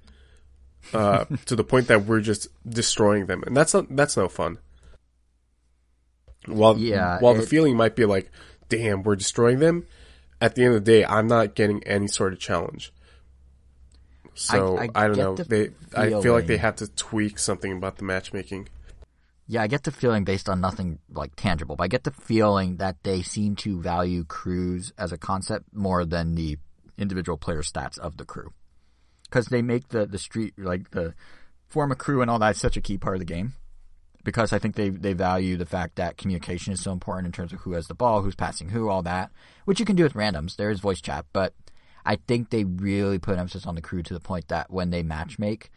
Speaker 3: To the point that we're just destroying them, and that's no fun. While the feeling might be like, damn, we're destroying them, at the end of the day, I'm not getting any sort of challenge. So I don't know. I feel like they have to tweak something about the matchmaking.
Speaker 1: Yeah, I get the feeling based on nothing like tangible, but I get the feeling that they seem to value crews as a concept more than the individual player stats of the crew. Because they make the street, like the form a crew and all that such a key part of the game. Because I think they value the fact that communication is so important in terms of who has the ball, who's passing who, all that. Which you can do with randoms. There is voice chat, but I think they really put emphasis on the crew to the point that when they matchmake,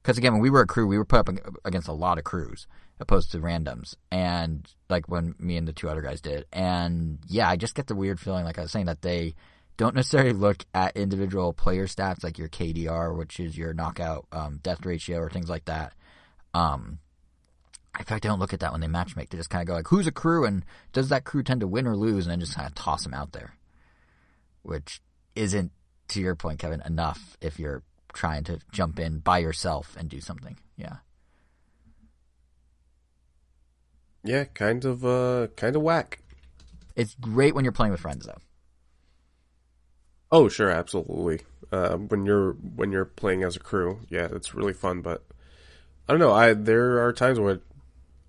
Speaker 1: because again, when we were a crew, we were put up against a lot of crews opposed to randoms, and like when me and the two other guys did. And yeah, I just get the weird feeling, like I was saying, that they don't necessarily look at individual player stats like your KDR, which is your knockout death ratio or things like that. In fact, they don't look at that when they matchmake. They just kind of go like, who's a crew and does that crew tend to win or lose, and then just kind of toss them out there, which isn't, to your point, Kevin, enough if you're trying to jump in by yourself and do something. Yeah.
Speaker 3: Yeah, kind of whack.
Speaker 1: It's great when you're playing with friends, though.
Speaker 3: Oh, sure, absolutely. When you're playing as a crew, yeah, it's really fun. But I don't know. There are times where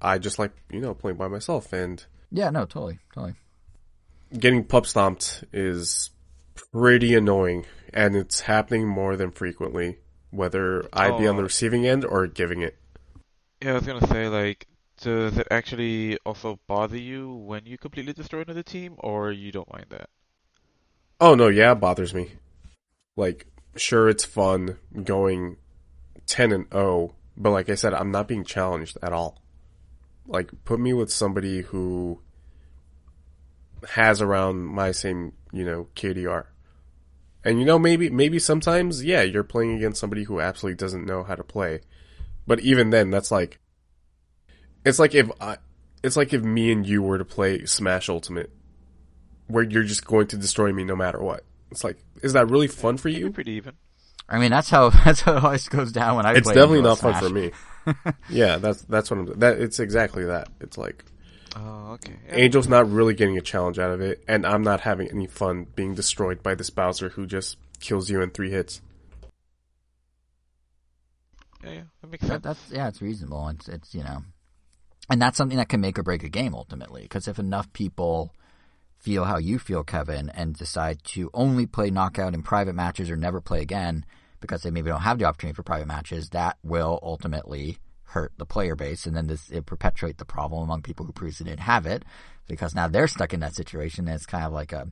Speaker 3: I just like playing by myself, and
Speaker 1: yeah, no, totally.
Speaker 3: Getting pup stomped is pretty annoying, and it's happening more than frequently, whether I be on the receiving end or giving it.
Speaker 2: Yeah, I was gonna say, like, does it actually also bother you when you completely destroy another team, or you don't mind that?
Speaker 3: Oh no, yeah, it bothers me. Like, sure, it's fun going 10-0, but like I said, I'm not being challenged at all. Like, put me with somebody who has around my same, KDR. And maybe sometimes, yeah, you're playing against somebody who absolutely doesn't know how to play. But even then, that's like, it's like if me and you were to play Smash Ultimate, where you're just going to destroy me no matter what. It's like, is that really fun for you?
Speaker 2: Pretty even.
Speaker 1: I mean, that's how it always goes down when I play.
Speaker 3: It's definitely not fun for me. Yeah, that's what I'm. It's exactly that. It's like,
Speaker 2: oh, okay. Yeah.
Speaker 3: Angel's not really getting a challenge out of it, and I'm not having any fun being destroyed by this Bowser who just kills you in 3 hits.
Speaker 2: Yeah, that makes sense.
Speaker 1: It's reasonable. It's and that's something that can make or break a game ultimately. Because if enough people feel how you feel, Kevin, and decide to only play knockout in private matches or never play again because they maybe don't have the opportunity for private matches, that will ultimately hurt the player base, and then it perpetuate the problem among people who previously didn't have it, because now they're stuck in that situation, and it's kind of like a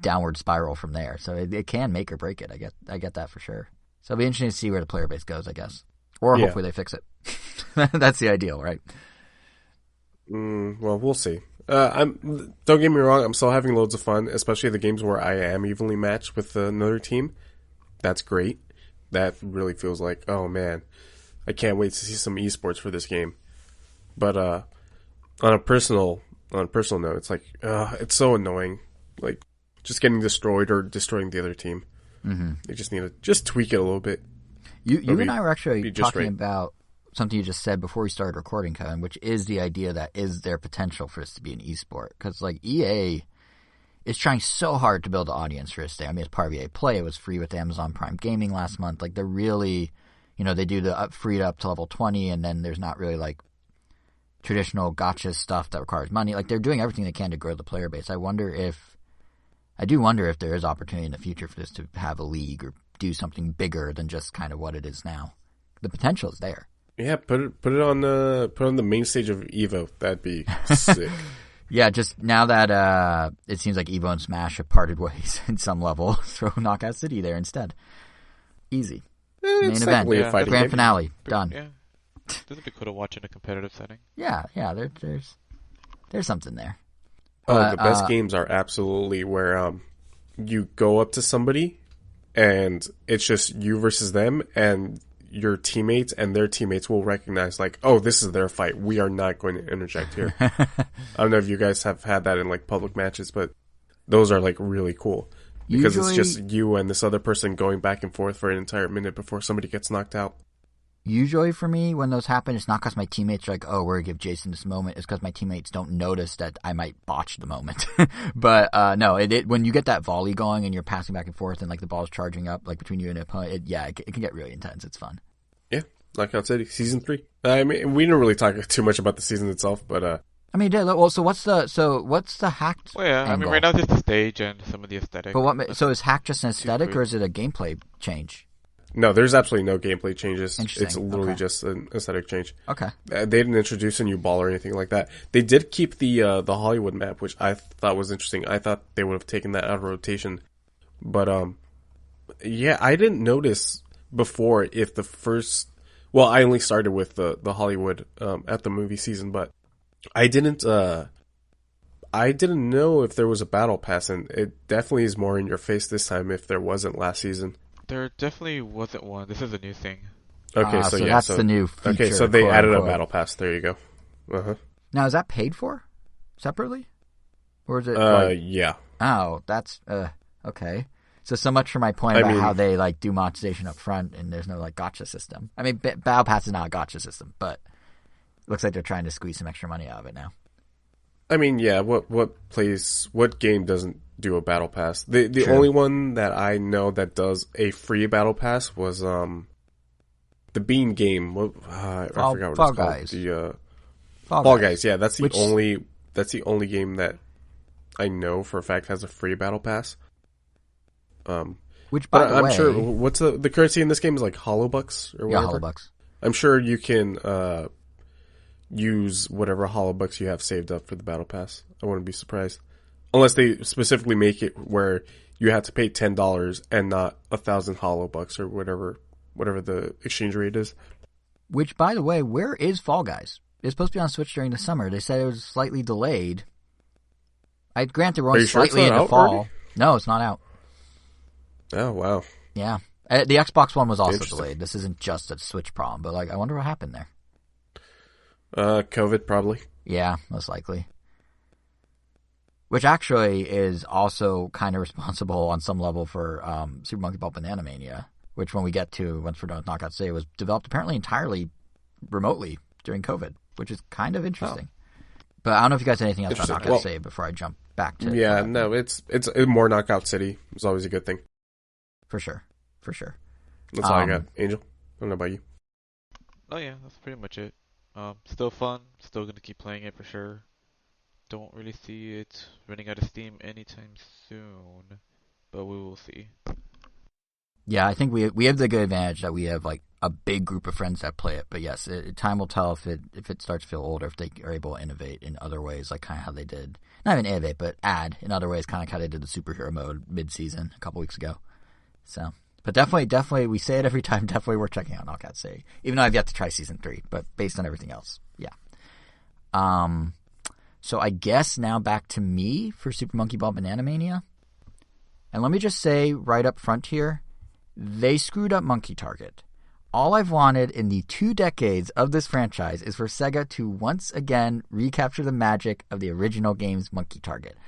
Speaker 1: downward spiral from there. So it can make or break it. I get that for sure. So it'll be interesting to see where the player base goes, I guess. Or hopefully they fix it. That's the ideal, right?
Speaker 3: Well, we'll see. Don't get me wrong, I'm still having loads of fun, especially the games where I am evenly matched with another team. That's great. That really feels like, oh man, I can't wait to see some esports for this game. But on a personal note, it's like, it's so annoying. Like, just getting destroyed or destroying the other team. Mm-hmm. They just need to tweak it a little bit.
Speaker 1: You and I were actually talking about something you just said before we started recording, Kevin, which is the idea that is there potential for this to be an esport? Because like EA is trying so hard to build an audience for this thing. I mean, it's part of EA Play. It was free with Amazon Prime Gaming last month. Like, they're really, they do the free up to level 20, and then there's not really like traditional gotcha stuff that requires money. Like, they're doing everything they can to grow the player base. I do wonder if there is opportunity in the future for this to have a league or do something bigger than just kind of what it is now. The potential is there.
Speaker 3: Yeah, put it on the main stage of Evo. That'd be sick.
Speaker 1: Yeah, just now that it seems like Evo and Smash have parted ways in some level, throw Knockout City there instead. Easy. Main event, grand finale, done.
Speaker 2: Yeah, doesn't be cool to watch in a competitive setting.
Speaker 1: Yeah. There's something there.
Speaker 3: The best games are absolutely where you go up to somebody and it's just you versus them, and your teammates and their teammates will recognize, like, oh, this is their fight. We are not going to interject here. I don't know if you guys have had that in like public matches, but those are like really cool because it's just you and this other person going back and forth for an entire minute before somebody gets knocked out.
Speaker 1: usually for me, when those happen, it's not because my teammates are like, oh, we're going to give Jason this moment. It's because my teammates don't notice that I might botch the moment. But no, when you get that volley going and you're passing back and forth and like the ball's charging up like between you and the opponent, it can get really intense. It's fun.
Speaker 3: Yeah, Knockout City, Season 3. I mean, we didn't really talk too much about the season itself, but...
Speaker 1: I mean, well, so what's the hacked
Speaker 2: Well, yeah, angle? I mean, right now it's just the stage and some of the aesthetic.
Speaker 1: But so is hack just an aesthetic or is it a gameplay change?
Speaker 3: No, there's absolutely no gameplay changes. It's literally just an aesthetic change.
Speaker 1: Okay.
Speaker 3: They didn't introduce a new ball or anything like that. They did keep the Hollywood map, which I thought was interesting. I thought they would have taken that out of rotation. But, yeah, I didn't notice before if the first... Well, I only started with the Hollywood at the movie season, but I didn't know if there was a battle pass, and it definitely is more in your face this time if there wasn't last season.
Speaker 2: There definitely wasn't one. This is a new thing.
Speaker 3: Okay,
Speaker 1: so that's the new feature.
Speaker 3: Okay, so they added a battle pass. There you go. Uh-huh.
Speaker 1: Now, is that paid for separately? Or is it
Speaker 3: yeah.
Speaker 1: Oh, that's okay. So much for my point about how they like do monetization up front and there's no like gotcha system. I mean, battle pass is not a gotcha system, but it looks like they're trying to squeeze some extra money out of it now.
Speaker 3: I mean, yeah, what game doesn't do a battle pass? The only one that I know that does a free battle pass was the Bean game. I forgot what it's called.
Speaker 1: Guys.
Speaker 3: Fall Guys. Yeah, that's the only game that I know for a fact has a free battle pass.
Speaker 1: Which, by the way,
Speaker 3: I'm sure what's the currency in this game is like Holobucks or whatever.
Speaker 1: Yeah, Holobucks.
Speaker 3: I'm sure you can use whatever Holobucks you have saved up for the battle pass. I wouldn't be surprised. Unless they specifically make it where you have to pay $10 and not 1,000 Holobucks or whatever the exchange rate is.
Speaker 1: Which, by the way, where is Fall Guys? It's supposed to be on Switch during the summer. They said it was slightly delayed. I granted we're only slightly into fall.
Speaker 3: Already?
Speaker 1: No, it's not out.
Speaker 3: Oh, wow.
Speaker 1: Yeah. The Xbox One was also delayed. This isn't just a Switch problem, but like, I wonder what happened there.
Speaker 3: COVID, probably.
Speaker 1: Yeah, most likely. Which actually is also kind of responsible on some level for Super Monkey Ball Banana Mania, which when we get to, once we're done with Knockout City, was developed apparently entirely remotely during COVID, which is kind of interesting. But I don't know if you guys have anything else about Knockout City before I jump back to...
Speaker 3: Yeah, no, it's more Knockout City. It's always a good thing.
Speaker 1: For sure.
Speaker 3: That's all I got. Angel, I don't know about you.
Speaker 2: Oh yeah, that's pretty much it. Still fun. Still gonna keep playing it for sure. Don't really see it running out of steam anytime soon, but we will see.
Speaker 1: Yeah, I think we have the good advantage that we have like a big group of friends that play it. But yes, time will tell if it starts to feel old or if they are able to innovate in other ways, like kind of how they did. Not even innovate, but add in other ways, kind of like how they did the superhero mode mid-season a couple weeks ago. So, but definitely, we say it every time. Definitely worth checking out Knockout City, even though I've yet to try season 3. But based on everything else, yeah. So I guess now back to me for Super Monkey Ball Banana Mania, and let me just say right up front here, they screwed up Monkey Target. All I've wanted in the 2 decades of this franchise is for Sega to once again recapture the magic of the original game's Monkey Target.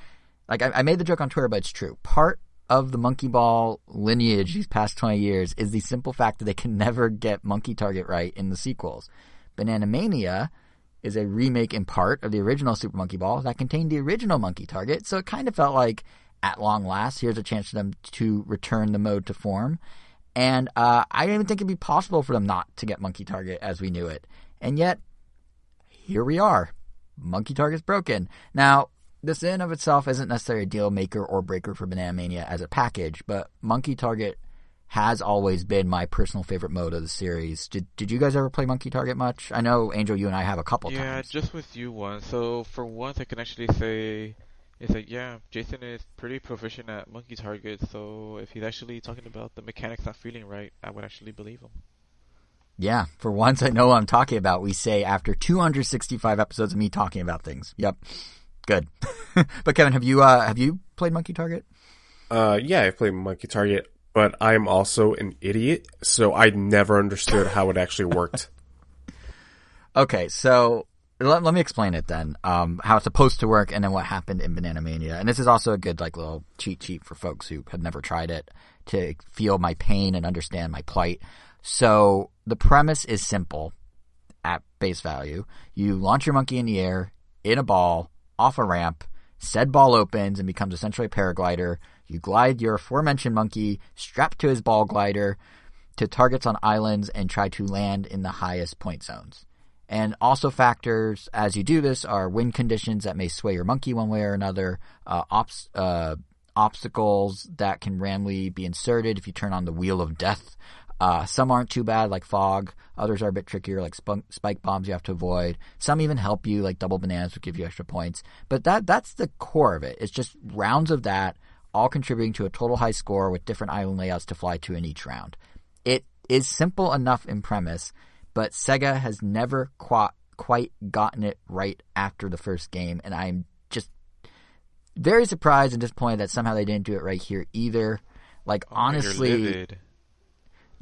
Speaker 1: Like I made the joke on Twitter, but it's true. Part of the Monkey Ball lineage these past 20 years is the simple fact that they can never get Monkey Target right in the sequels. Banana Mania is a remake in part of the original Super Monkey Ball that contained the original Monkey Target, so it kind of felt like, at long last, here's a chance for them to return the mode to form. And I didn't even think it'd be possible for them not to get Monkey Target as we knew it. And yet, here we are. Monkey Target's broken. Now, this in of itself isn't necessarily a deal maker or breaker for Banana Mania as a package, but Monkey Target has always been my personal favorite mode of the series. Did you guys ever play Monkey Target much? I know, Angel, you and I have a couple times.
Speaker 2: Yeah, just with you once. So for once I can actually say, it's like, yeah, Jason is pretty proficient at Monkey Target, so if he's actually talking about the mechanics not feeling right, I would actually believe him.
Speaker 1: Yeah, for once I know what I'm talking about, we say after 265 episodes of me talking about things. Yep. Good. But Kevin, have you played Monkey Target?
Speaker 3: Yeah, I've played Monkey Target, but I'm also an idiot, so I never understood how it actually worked.
Speaker 1: Okay, so let me explain it then. How it's supposed to work, and then what happened in Banana Mania. And this is also a good like little cheat sheet for folks who have never tried it to feel my pain and understand my plight. So the premise is simple at base value. You launch your monkey in the air, in a ball, off a ramp. Said ball opens and becomes essentially a paraglider. You glide your aforementioned monkey strapped to his ball glider to targets on islands and try to land in the highest point zones. And also factors as you do this are wind conditions that may sway your monkey one way or another, obstacles that can randomly be inserted if you turn on the wheel of death. Some aren't too bad, like fog. Others are a bit trickier, like spike bombs you have to avoid. Some even help you, like double bananas would give you extra points. But that's the core of it. It's just rounds of that, all contributing to a total high score with different island layouts to fly to in each round. It is simple enough in premise, but Sega has never quite gotten it right after the first game, and I'm just very surprised and disappointed that somehow they didn't do it right here either. Like, honestly...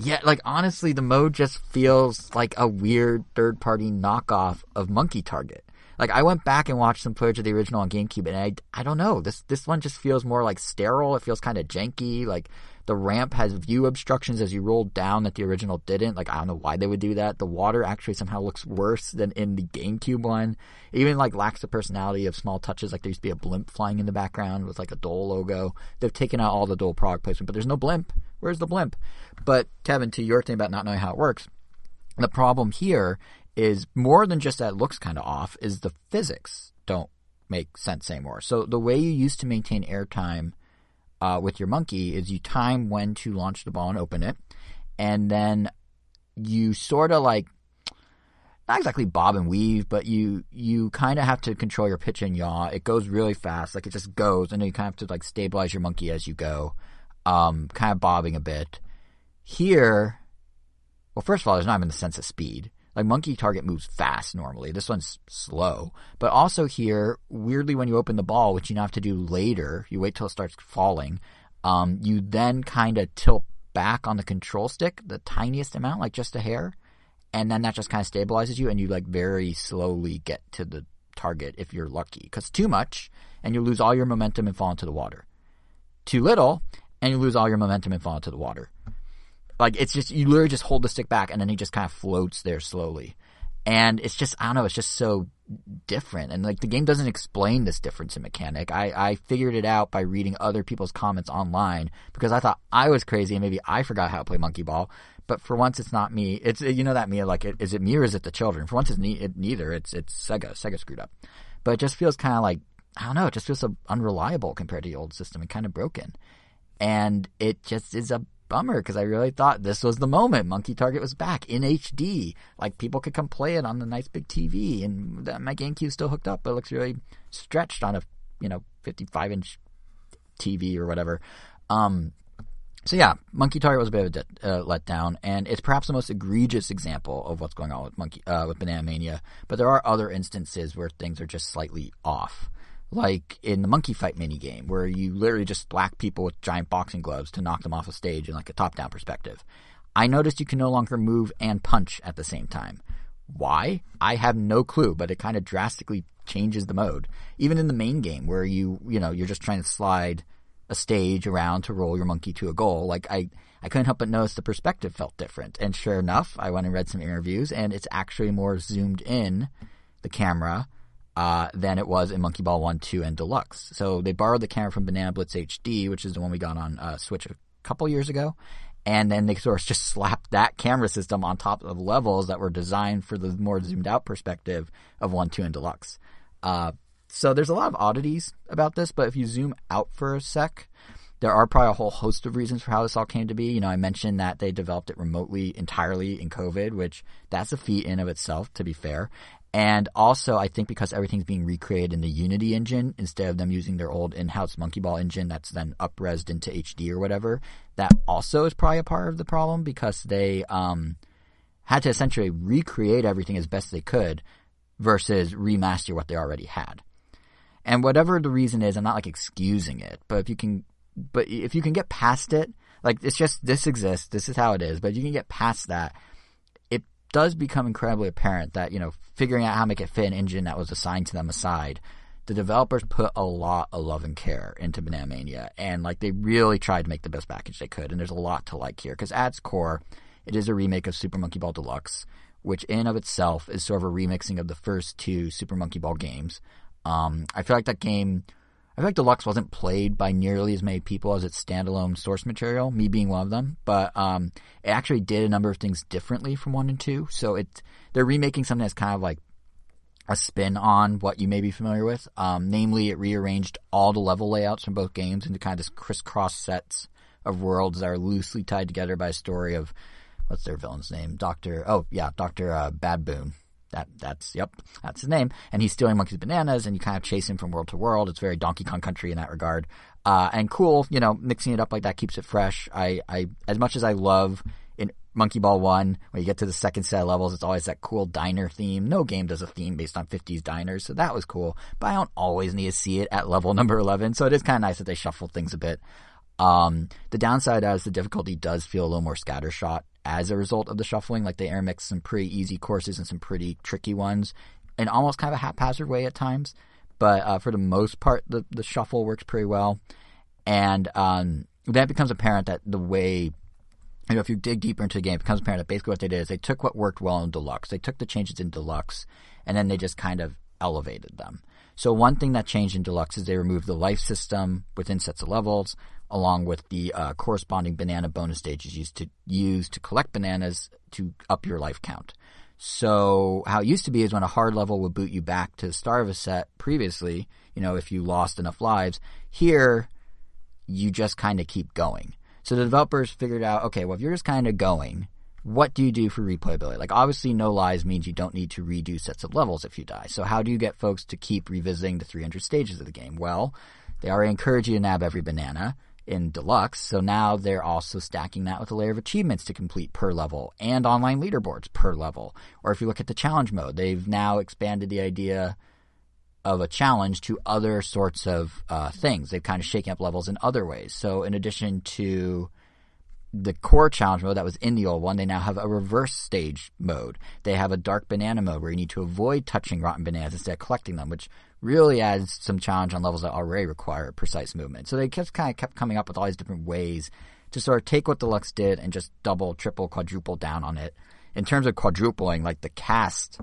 Speaker 1: Yeah, like, honestly, the mode just feels like a weird third-party knockoff of Monkey Target. Like, I went back and watched some footage of the original on GameCube, and I don't know. This one just feels more, like, sterile. It feels kind of janky. Like, the ramp has view obstructions as you roll down that the original didn't. Like, I don't know why they would do that. The water actually somehow looks worse than in the GameCube one. It even, like, lacks the personality of small touches. Like, there used to be a blimp flying in the background with, like, a Dole logo. They've taken out all the Dole product placement, but there's no blimp. Where's the blimp? But, Kevin, to your thing about not knowing how it works, the problem here is more than just that it looks kind of off, is the physics don't make sense anymore. So the way you used to maintain airtime with your monkey is you time when to launch the ball and open it, and then you sort of like, not exactly bob and weave, but you kind of have to control your pitch and yaw. It goes really fast, like it just goes, and then you kind of have to like stabilize your monkey as you go, kind of bobbing a bit. Here, well, first of all, there's not even the sense of speed. Like, Monkey Target moves fast normally. This one's slow. But also here, weirdly, when you open the ball, which you don't have to do later, you wait till it starts falling, you then kind of tilt back on the control stick the tiniest amount, like just a hair, and then that just kind of stabilizes you, and you, like, very slowly get to the target if you're lucky. Because too much, and you lose all your momentum and fall into the water. Too little, and you lose all your momentum and fall into the water. Like, it's just, you literally just hold the stick back, and then he just kind of floats there slowly. And it's just, I don't know, it's just so different. And, like, the game doesn't explain this difference in mechanic. I figured it out by reading other people's comments online, because I thought I was crazy, and maybe I forgot how to play Monkey Ball. But for once, it's not me. It's, you know that me, like, is it me or is it the children? For once, it's neither. It's Sega. Sega screwed up. But it just feels kind of like, I don't know, it just feels so unreliable compared to the old system and kind of broken. And it just is a bummer, because I really thought this was the moment. Monkey Target was back in HD. Like, people could come play it on the nice big TV, and my GameCube's still hooked up, but it looks really stretched on a, 55-inch TV or whatever. So yeah, Monkey Target was a bit of a letdown, and it's perhaps the most egregious example of what's going on with Banana Mania, but there are other instances where things are just slightly off. Like in the Monkey Fight minigame, where you literally just whack people with giant boxing gloves to knock them off a stage in like a top-down perspective. I noticed you can no longer move and punch at the same time. Why? I have no clue, but it kind of drastically changes the mode. Even in the main game, where you're just trying to slide a stage around to roll your monkey to a goal, like I couldn't help but notice the perspective felt different. And sure enough, I went and read some interviews, and it's actually more zoomed in, the camera, than it was in Monkey Ball 1, 2, and Deluxe. So they borrowed the camera from Banana Blitz HD, which is the one we got on Switch a couple years ago, and then they sort of just slapped that camera system on top of levels that were designed for the more zoomed out perspective of 1, 2, and Deluxe. So there's a lot of oddities about this, but if you zoom out for a sec, there are probably a whole host of reasons for how this all came to be. I mentioned that they developed it remotely entirely in COVID, which that's a feat in of itself, to be fair. And also, I think because everything's being recreated in the Unity engine instead of them using their old in-house Monkey Ball engine that's then up-resed into HD or whatever, that also is probably a part of the problem, because they had to essentially recreate everything as best they could versus remaster what they already had. And whatever the reason is, I'm not like excusing it, but if you can get past it, like, it's just, this exists, this is how it is, but you can get past that, it does become incredibly apparent that, figuring out how to make it fit an engine that was assigned to them aside, the developers put a lot of love and care into Banana Mania, and like, they really tried to make the best package they could, and there's a lot to like here, because at its core, it is a remake of Super Monkey Ball Deluxe, which in and of itself is sort of a remixing of the first 2 Super Monkey Ball games. I feel like Deluxe wasn't played by nearly as many people as its standalone source material, me being one of them, but it actually did a number of things differently from 1 and 2, so they're remaking something that's kind of like a spin on what you may be familiar with. Namely, it rearranged all the level layouts from both games into kind of this crisscross sets of worlds that are loosely tied together by a story of, what's their villain's name? Dr. Badboon. That's his name. And he's stealing monkeys' bananas, and you kind of chase him from world to world. It's very Donkey Kong Country in that regard. And cool, mixing it up like that keeps it fresh. I as much as I love in Monkey Ball 1, when you get to the second set of levels, it's always that cool diner theme. No game does a theme based on 50s diners, so that was cool. But I don't always need to see it at level number 11, so it is kind of nice that they shuffle things a bit. The downside is the difficulty does feel a little more scattershot as a result of the shuffling. Like they intermix some pretty easy courses and some pretty tricky ones in almost kind of a haphazard way at times. But for the most part, the shuffle works pretty well. And that becomes apparent that the way, if you dig deeper into the game, it becomes apparent that basically what they did is they took what worked well in Deluxe. They took the changes in Deluxe, and then they just kind of elevated them. So one thing that changed in Deluxe is they removed the life system within sets of levels, along with the corresponding banana bonus stages used to collect bananas to up your life count. So how it used to be is when a hard level would boot you back to the start of a set previously, if you lost enough lives, here you just kind of keep going. So the developers figured out, okay, well, if you're just kind of going, what do you do for replayability? Like, obviously, no lives means you don't need to redo sets of levels if you die. So how do you get folks to keep revisiting the 300 stages of the game? Well, they already encourage you to nab every banana in Deluxe, so now they're also stacking that with a layer of achievements to complete per level and online leaderboards per level. Or if you look at the challenge mode, they've now expanded the idea of a challenge to other sorts of things. They've kind of shaken up levels in other ways. So in addition to the core challenge mode that was in the old one, they now have a reverse stage mode. They have a dark banana mode where you need to avoid touching rotten bananas instead of collecting them, which really adds some challenge on levels that already require precise movement. So they just kind of kept coming up with all these different ways to sort of take what Deluxe did and just double, triple, quadruple down on it. In terms of quadrupling, like the cast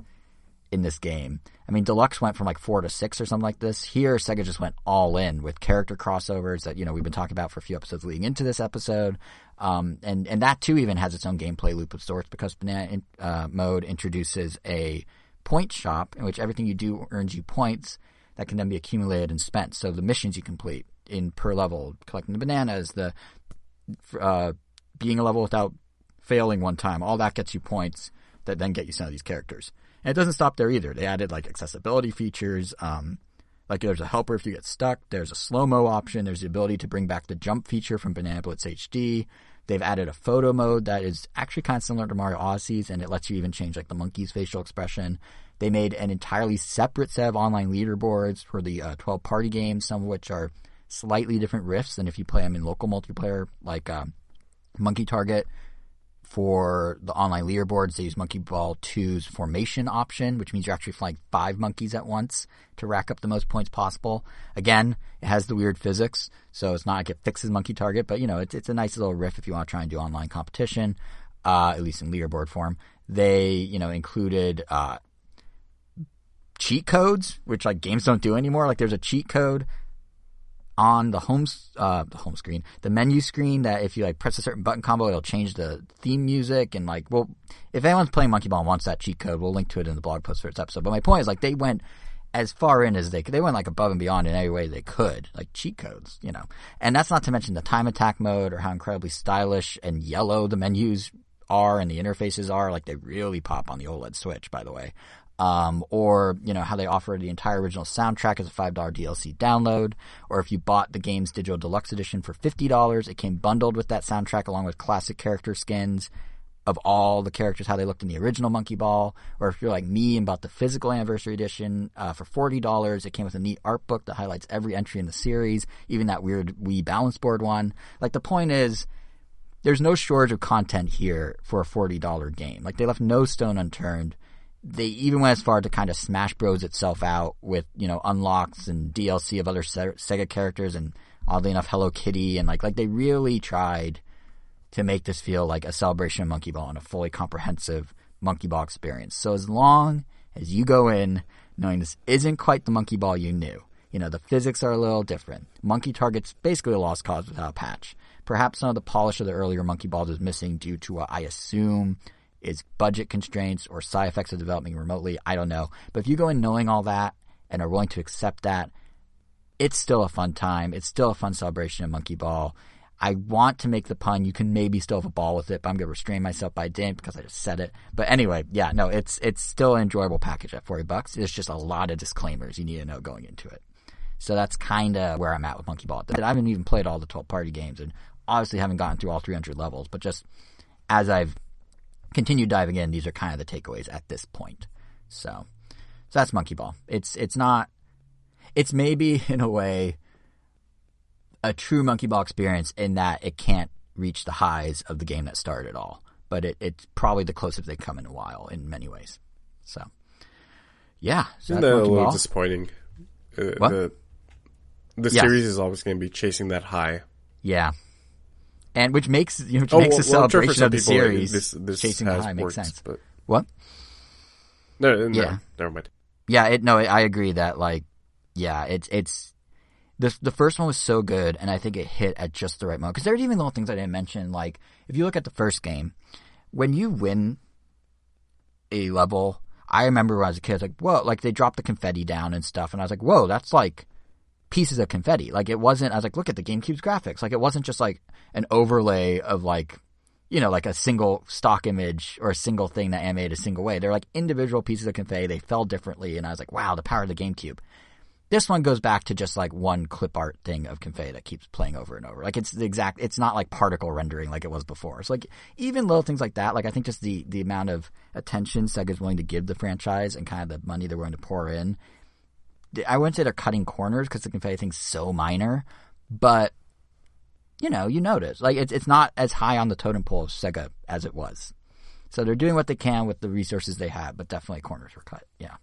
Speaker 1: in this game, I mean, Deluxe went from like 4 to 6 or something like this. Here, Sega just went all in with character crossovers that, we've been talking about for a few episodes leading into this episode. And that too even has its own gameplay loop of sorts, because Banana mode introduces a point shop in which everything you do earns you points that can then be accumulated and spent. So the missions you complete in per level, collecting the bananas, the being a level without failing one time, all that gets you points that then get you some of these characters. And it doesn't stop there either. They added like accessibility features, like there's a helper if you get stuck, there's a slow-mo option, there's the ability to bring back the jump feature from Banana Blitz HD. They've added a photo mode that is actually kind of similar to Mario Odyssey's, and it lets you even change like the monkey's facial expression. They made an entirely separate set of online leaderboards for the 12 party games, some of which are slightly different riffs than if you play them in local multiplayer, like Monkey Target. For the online leaderboards, they use Monkey Ball 2's formation option, which means you're actually flying 5 monkeys at once to rack up the most points possible. Again, it has the weird physics, so it's not like it fixes Monkey Target, but it's a nice little riff if you want to try and do online competition, at least in leaderboard form. They, included cheat codes, which like games don't do anymore. Like there's a cheat code on the home screen, the menu screen, that if you like press a certain button combo, it'll change the theme music. And like, well, if anyone's playing Monkey Ball and wants that cheat code, we'll link to it in the blog post for this episode. But my point is, like, they went as far in as they could. They went like above and beyond in every way they could, like cheat codes, And that's not to mention the time attack mode, or how incredibly stylish and yellow the menus are and the interfaces are. Like they really pop on the OLED Switch, by the way. Or how they offer the entire original soundtrack as a $5 DLC download, or if you bought the game's digital deluxe edition for $50, it came bundled with that soundtrack along with classic character skins of all the characters, how they looked in the original Monkey Ball. Or if you're like me and bought the physical anniversary edition for $40, it came with a neat art book that highlights every entry in the series, even that weird Wii balance board one. Like the point is, there's no shortage of content here for a $40 game. Like they left no stone unturned. They even went as far to kind of Smash Bros. Itself out with, unlocks and DLC of other Sega characters, and oddly enough, Hello Kitty, and like they really tried to make this feel like a celebration of Monkey Ball and a fully comprehensive Monkey Ball experience. So as long as you go in knowing this isn't quite the Monkey Ball you knew, the physics are a little different. Monkey Target's basically a lost cause without a patch. Perhaps some of the polish of the earlier Monkey Balls is missing due to what I assume is budget constraints or side effects of developing remotely. I don't know. But if you go in knowing all that and are willing to accept that, it's still a fun time. It's still a fun celebration of Monkey Ball. I want to make the pun. You can maybe still have a ball with it, but I'm going to restrain myself, but I didn't because I just said it. But anyway, yeah, no, it's still an enjoyable package at $40. There's just a lot of disclaimers you need to know going into it. So that's kind of where I'm at with Monkey Ball. I haven't even played all the 12-party games and obviously haven't gotten through all 300 levels, but just as I've continued diving in, these are kind of the takeaways at this point. So that's Monkey Ball. It's maybe in a way a true Monkey Ball experience in that it can't reach the highs of the game that started it all, but it's probably the closest they come in a while in many ways. So yeah,
Speaker 3: isn't that a little disappointing?
Speaker 1: What?
Speaker 3: The series is always going to be chasing that high.
Speaker 1: Yeah. And which makes a celebration of the series.
Speaker 3: This
Speaker 1: chasing the high makes sense.
Speaker 3: But...
Speaker 1: What?
Speaker 3: No, never mind.
Speaker 1: Yeah, I agree that it's the first one was so good, and I think it hit at just the right moment. Because there's even little things I didn't mention, like if you look at the first game, when you win a level, I remember when I was a kid, I was like, whoa, like they dropped the confetti down and stuff, and I was like, whoa, that's like pieces of confetti. Like it wasn't, I was like, look at the GameCube's graphics. Like it wasn't just like an overlay of like a single stock image or a single thing that animated a single way. They're like individual pieces of confetti. They fell differently, and I was like, wow, the power of the GameCube. This one goes back to just like one clip art thing of confetti that keeps playing over and over. Like it's not like particle rendering like it was before. So like even little things like that, like I think just the amount of attention Sega's willing to give the franchise and kind of the money they're willing to pour in. I wouldn't say they're cutting corners because the confetti thing's so minor, but you notice. Like it's not as high on the totem pole of Sega as it was. So they're doing what they can with the resources they have, but definitely corners were cut. Yeah.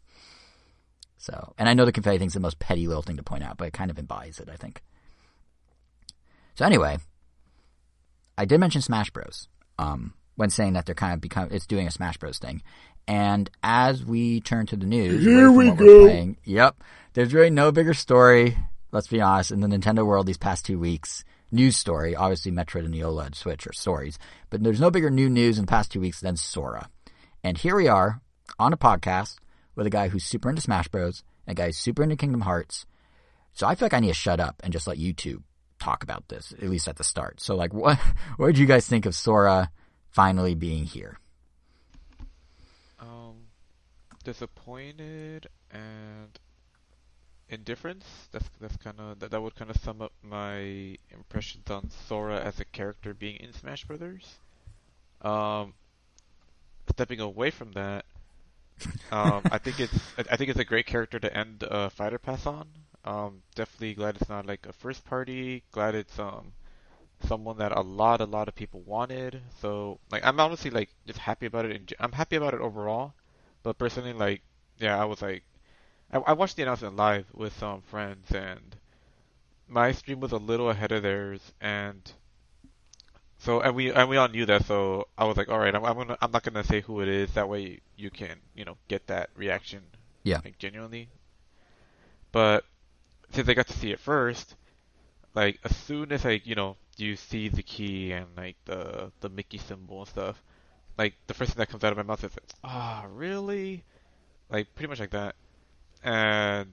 Speaker 1: So, and I know the confetti thing's the most petty little thing to point out, but it kind of embodies it, I think. So anyway, I did mention Smash Bros. When saying that they're kind of it's doing a Smash Bros. Thing. And as we turn to the news,
Speaker 3: here we go.
Speaker 1: There's really no bigger story, let's be honest, in the Nintendo world these past 2 weeks. News story, obviously Metroid and the OLED Switch are stories, but there's no bigger new news in the past 2 weeks than Sora. And here we are on a podcast with a guy who's super into Smash Bros. And a guy who's super into Kingdom Hearts. So I feel like I need to shut up and just let you two talk about this, at least at the start. So like, what did you guys think of Sora finally being here?
Speaker 2: Disappointed and indifference. That's kind of that would kind of sum up my impressions on Sora as a character being in Smash Brothers. Stepping away from that, I think it's a great character to end Fighter Pass on. Definitely glad it's not like a first party. Glad it's someone that a lot of people wanted. So like I'm honestly like just happy about it. I'm happy about it overall. But personally, like I was like I watched the announcement live with some friends, and my stream was a little ahead of theirs, and we all knew that. So I was like, all right, I'm not gonna say who it is. That way you can get that reaction, like genuinely. But since I got to see it first, like as soon as you see the key and like the Mickey symbol and stuff, like the first thing that comes out of my mouth is really, like pretty much like that. And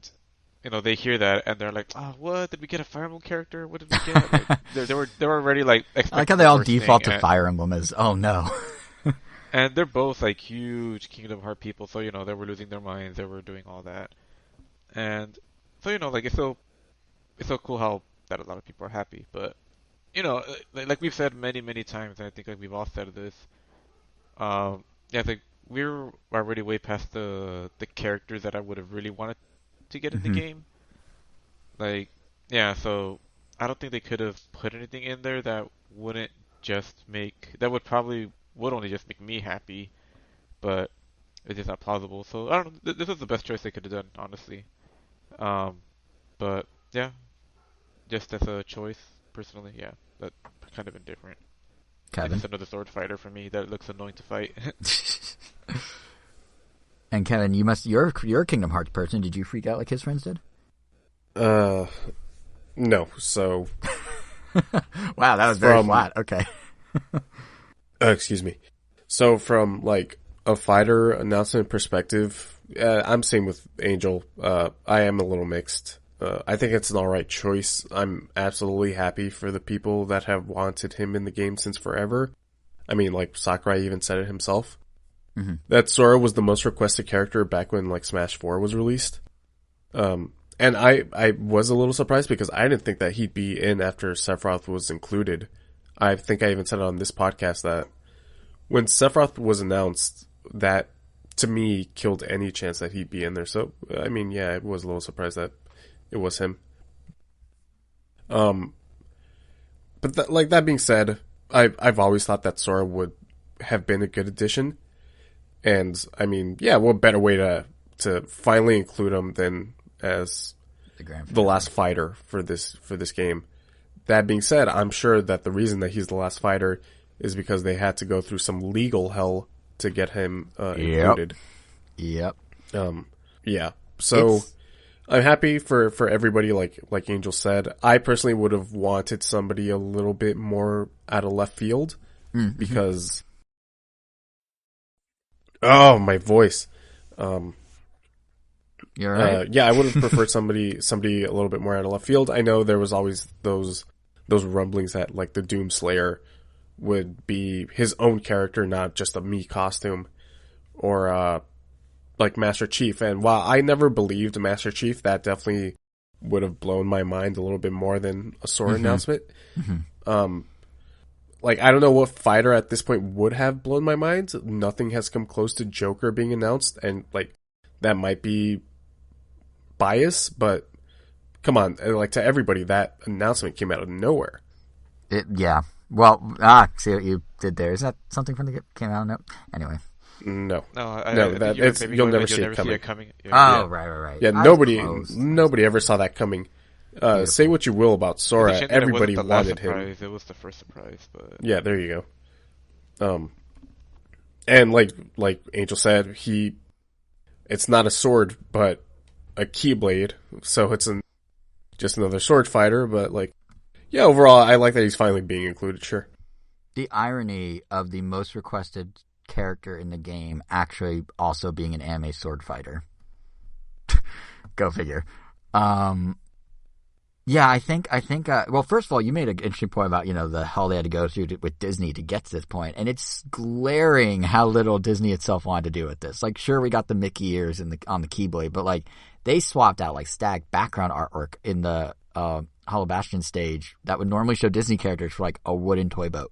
Speaker 2: they hear that and they're like, what did we get, a Fire Emblem character? What did we get? Like, they were already like expecting.
Speaker 1: I like how they all default to Fire Emblem as oh no.
Speaker 2: And they're both like huge Kingdom Hearts people, so they were losing their minds. They were doing all that, and so like it's so cool how that a lot of people are happy. But like we've said many times, and I think like we've all said this. Like we're already way past the characters that I would have really wanted to get in the game. Like so I don't think they could have put anything in there that would only just make me happy, but it's just not plausible. So I don't know. This was the best choice they could have done, honestly. But just as a choice, personally, that's kind of indifferent.
Speaker 1: Kevin?
Speaker 2: It's another sword fighter for me that looks annoying to fight.
Speaker 1: And Kevin, you're a Kingdom Hearts person. Did you freak out like his friends did?
Speaker 3: No. So.
Speaker 1: Wow, that was very flat. Okay.
Speaker 3: Excuse me. So from like a fighter announcement perspective, I'm same with Angel. I am a little mixed. I think it's an alright choice. I'm absolutely happy for the people that have wanted him in the game since forever. I mean, like Sakurai even said it himself. Mm-hmm. That Sora was the most requested character back when like Smash 4 was released. And I was a little surprised because I didn't think that he'd be in after Sephiroth was included. I think I even said it on this podcast that when Sephiroth was announced, that to me killed any chance that he'd be in there. So, I mean, yeah, I was a little surprised that it was him. But that being said, I've always thought that Sora would have been a good addition. And, I mean, yeah, what better way to finally include him than as the last fighter for this game. That being said, I'm sure that the reason that he's the last fighter is because they had to go through some legal hell to get him included.
Speaker 1: Yep.
Speaker 3: Yeah. So I'm happy for everybody, like Angel said. I personally would have wanted somebody a little bit more out of left field because my voice.
Speaker 1: You're right.
Speaker 3: Yeah, I would have preferred somebody a little bit more out of left field. I know there was always those rumblings that like the Doomslayer would be his own character, not just a Mii costume, or like Master Chief. And while I never believed Master Chief, that definitely would have blown my mind a little bit more than a Sora announcement. Mm-hmm. Like, I don't know what fighter at this point would have blown my mind. Nothing has come close to Joker being announced, and like that might be bias, but come on, like to everybody, that announcement came out of nowhere.
Speaker 1: Yeah. Well, see what you did there. Is that something from the came out? No. Anyway.
Speaker 3: No.
Speaker 2: That
Speaker 3: you'll never see it coming.
Speaker 1: Yeah. Oh, right.
Speaker 3: Yeah, nobody ever saw that coming. Say what you will about Sora, everybody wanted him.
Speaker 2: It was the first surprise, but
Speaker 3: yeah, there you go. And like Angel said, it's not a sword, but a Keyblade, so it's just another sword fighter. But like, yeah, overall, I like that he's finally being included. Sure.
Speaker 1: The irony of the most requested character in the game actually also being an anime sword fighter. Go figure. Yeah, I think. Well, first of all, you made an interesting point about the hell they had to go through with Disney to get to this point, and it's glaring how little Disney itself wanted to do with this. Like, sure, we got the Mickey ears on the Keyblade, but like they swapped out like stacked background artwork in the Hollow Bastion stage that would normally show Disney characters for like a wooden toy boat.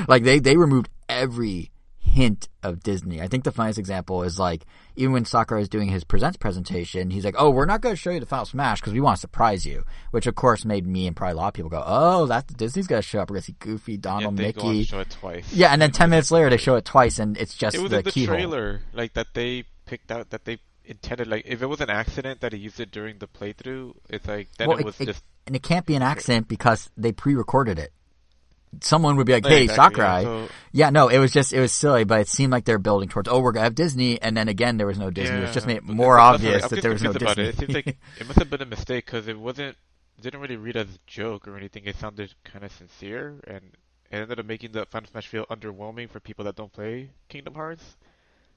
Speaker 1: Like they removed every hint of Disney. I think the funniest example is like even when Sakurai is doing his Presents presentation, he's like, "Oh, we're not going to show you the Final Smash because we want to surprise you," which of course made me and probably a lot of people go, "Oh, that's Disney's going to show up. We're going to see Goofy, Donald,
Speaker 2: Mickey."
Speaker 1: Go on
Speaker 2: show it twice.
Speaker 1: Yeah, and then 10 minutes later they show it twice, and it's just
Speaker 2: it was
Speaker 1: the
Speaker 2: in the
Speaker 1: keyhole.
Speaker 2: trailer, like that they picked out that they intended. Like if it was an accident that he used it during the playthrough, it's like then it was just.
Speaker 1: And it can't be an accident because they pre-recorded it. Someone would be like, "Hey, exactly, Sakurai." Yeah, no, it was silly, but it seemed like they're building towards, we're gonna have Disney, and then again there was no Disney. Yeah, it was just made more obvious that there was no Disney.
Speaker 2: It seems like it must have been a mistake because it didn't really read as a joke or anything. It sounded kind of sincere, and it ended up making the Final Smash feel underwhelming for people that don't play Kingdom Hearts.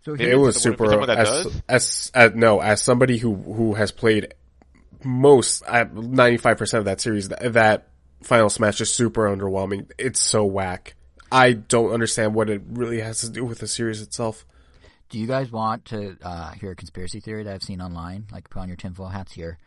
Speaker 3: So it was super. As somebody who has played most 95% of that series, that Final Smash is super underwhelming. It's so whack. I don't understand what it really has to do with the series itself.
Speaker 1: Do you guys want to hear a conspiracy theory that I've seen online? Like, put on your tinfoil hats here.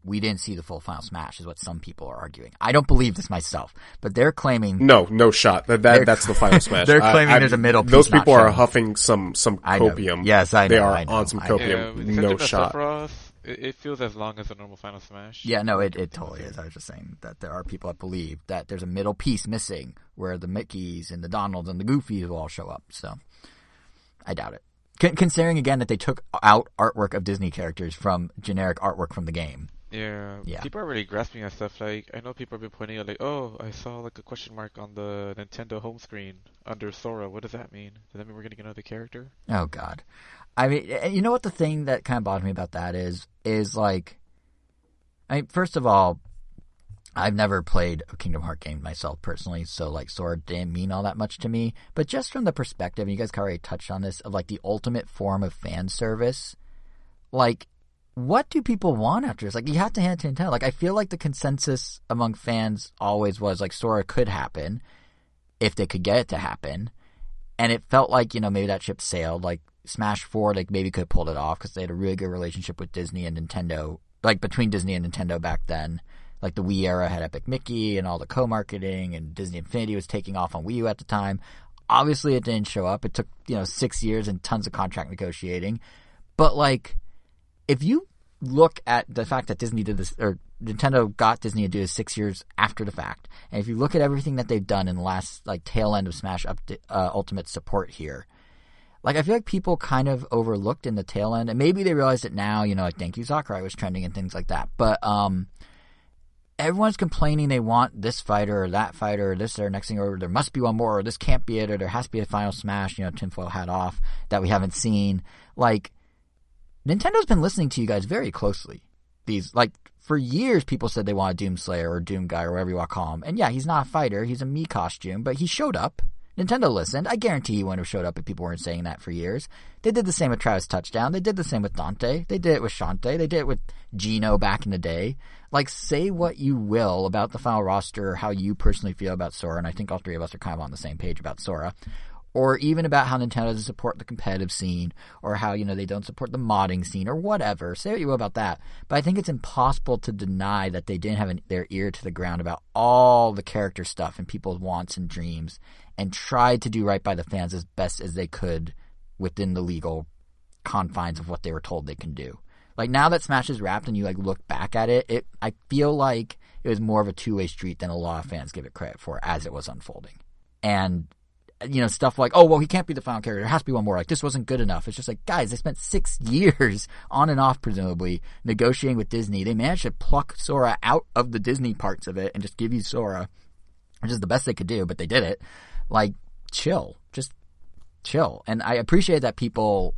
Speaker 1: We didn't see the full Final Smash, is what some people are arguing. I don't believe this myself, but they're claiming
Speaker 3: no shot. That's the Final Smash.
Speaker 1: They're claiming there's a middle piece.
Speaker 3: Those people are huffing some copium.
Speaker 1: Yes, I know.
Speaker 3: They are on some copium. No shot.
Speaker 2: It feels as long as a normal Final Smash.
Speaker 1: Yeah, no, it totally is. I was just saying that there are people that believe that there's a middle piece missing where the Mickeys and the Donalds and the Goofies will all show up. So I doubt it. Considering again that they took out artwork of Disney characters from generic artwork from the game.
Speaker 2: Yeah, people are really grasping at stuff. Like, I know people have been pointing out, like, oh, I saw like a question mark on the Nintendo home screen under Sora. What does that mean? Does that mean we're getting another character?
Speaker 1: Oh God, I mean, you know what the thing that kind of bothers me about that is like, I mean, first of all, I've never played a Kingdom Hearts game myself personally, so like Sora didn't mean all that much to me. But just from the perspective, and you guys already touched on this, of like the ultimate form of fan service, like, what do people want after this? Like, you have to hand it to Nintendo. Like, I feel like the consensus among fans always was, like, Sora could happen if they could get it to happen. And it felt like, you know, maybe that ship sailed. Like, Smash 4, like, maybe could have pulled it off because they had a really good relationship with Disney and Nintendo. Like, between Disney and Nintendo back then. Like, the Wii era had Epic Mickey and all the co-marketing, and Disney Infinity was taking off on Wii U at the time. Obviously, it didn't show up. It took, 6 years and tons of contract negotiating. But, like, if you look at the fact that Disney did this, or Nintendo got Disney to do this 6 years after the fact, and if you look at everything that they've done in the last, like, tail end of Smash Ultimate support here, like, I feel like people kind of overlooked in the tail end, and maybe they realized it now, like, Thank You Sakurai was trending and things like that, but everyone's complaining they want this fighter or that fighter or this or next thing, or there must be one more, or this can't be it, or there has to be a final Smash, tinfoil hat off, that we haven't seen. Like, Nintendo's been listening to you guys very closely. For years, people said they want a Doomslayer or Doom Guy or whatever you want to call him. And yeah, he's not a fighter. He's a Mii costume, but he showed up. Nintendo listened. I guarantee he wouldn't have showed up if people weren't saying that for years. They did the same with Travis Touchdown. They did the same with Dante. They did it with Shantae. They did it with Gino back in the day. Like, say what you will about the final roster or how you personally feel about Sora, and I think all three of us are kind of on the same page about Sora. Or even about how Nintendo doesn't support the competitive scene, or how, they don't support the modding scene, or whatever. Say what you will about that. But I think it's impossible to deny that they didn't have their ear to the ground about all the character stuff and people's wants and dreams, and tried to do right by the fans as best as they could within the legal confines of what they were told they can do. Like, now that Smash is wrapped and you, like, look back at it, I feel like it was more of a two-way street than a lot of fans give it credit for as it was unfolding. And stuff like, oh, well, he can't be the final character. There has to be one more. Like, this wasn't good enough. It's just like, guys, they spent 6 years on and off, presumably, negotiating with Disney. They managed to pluck Sora out of the Disney parts of it and just give you Sora, which is the best they could do, but they did it. Like, chill. Just chill. And I appreciate that people,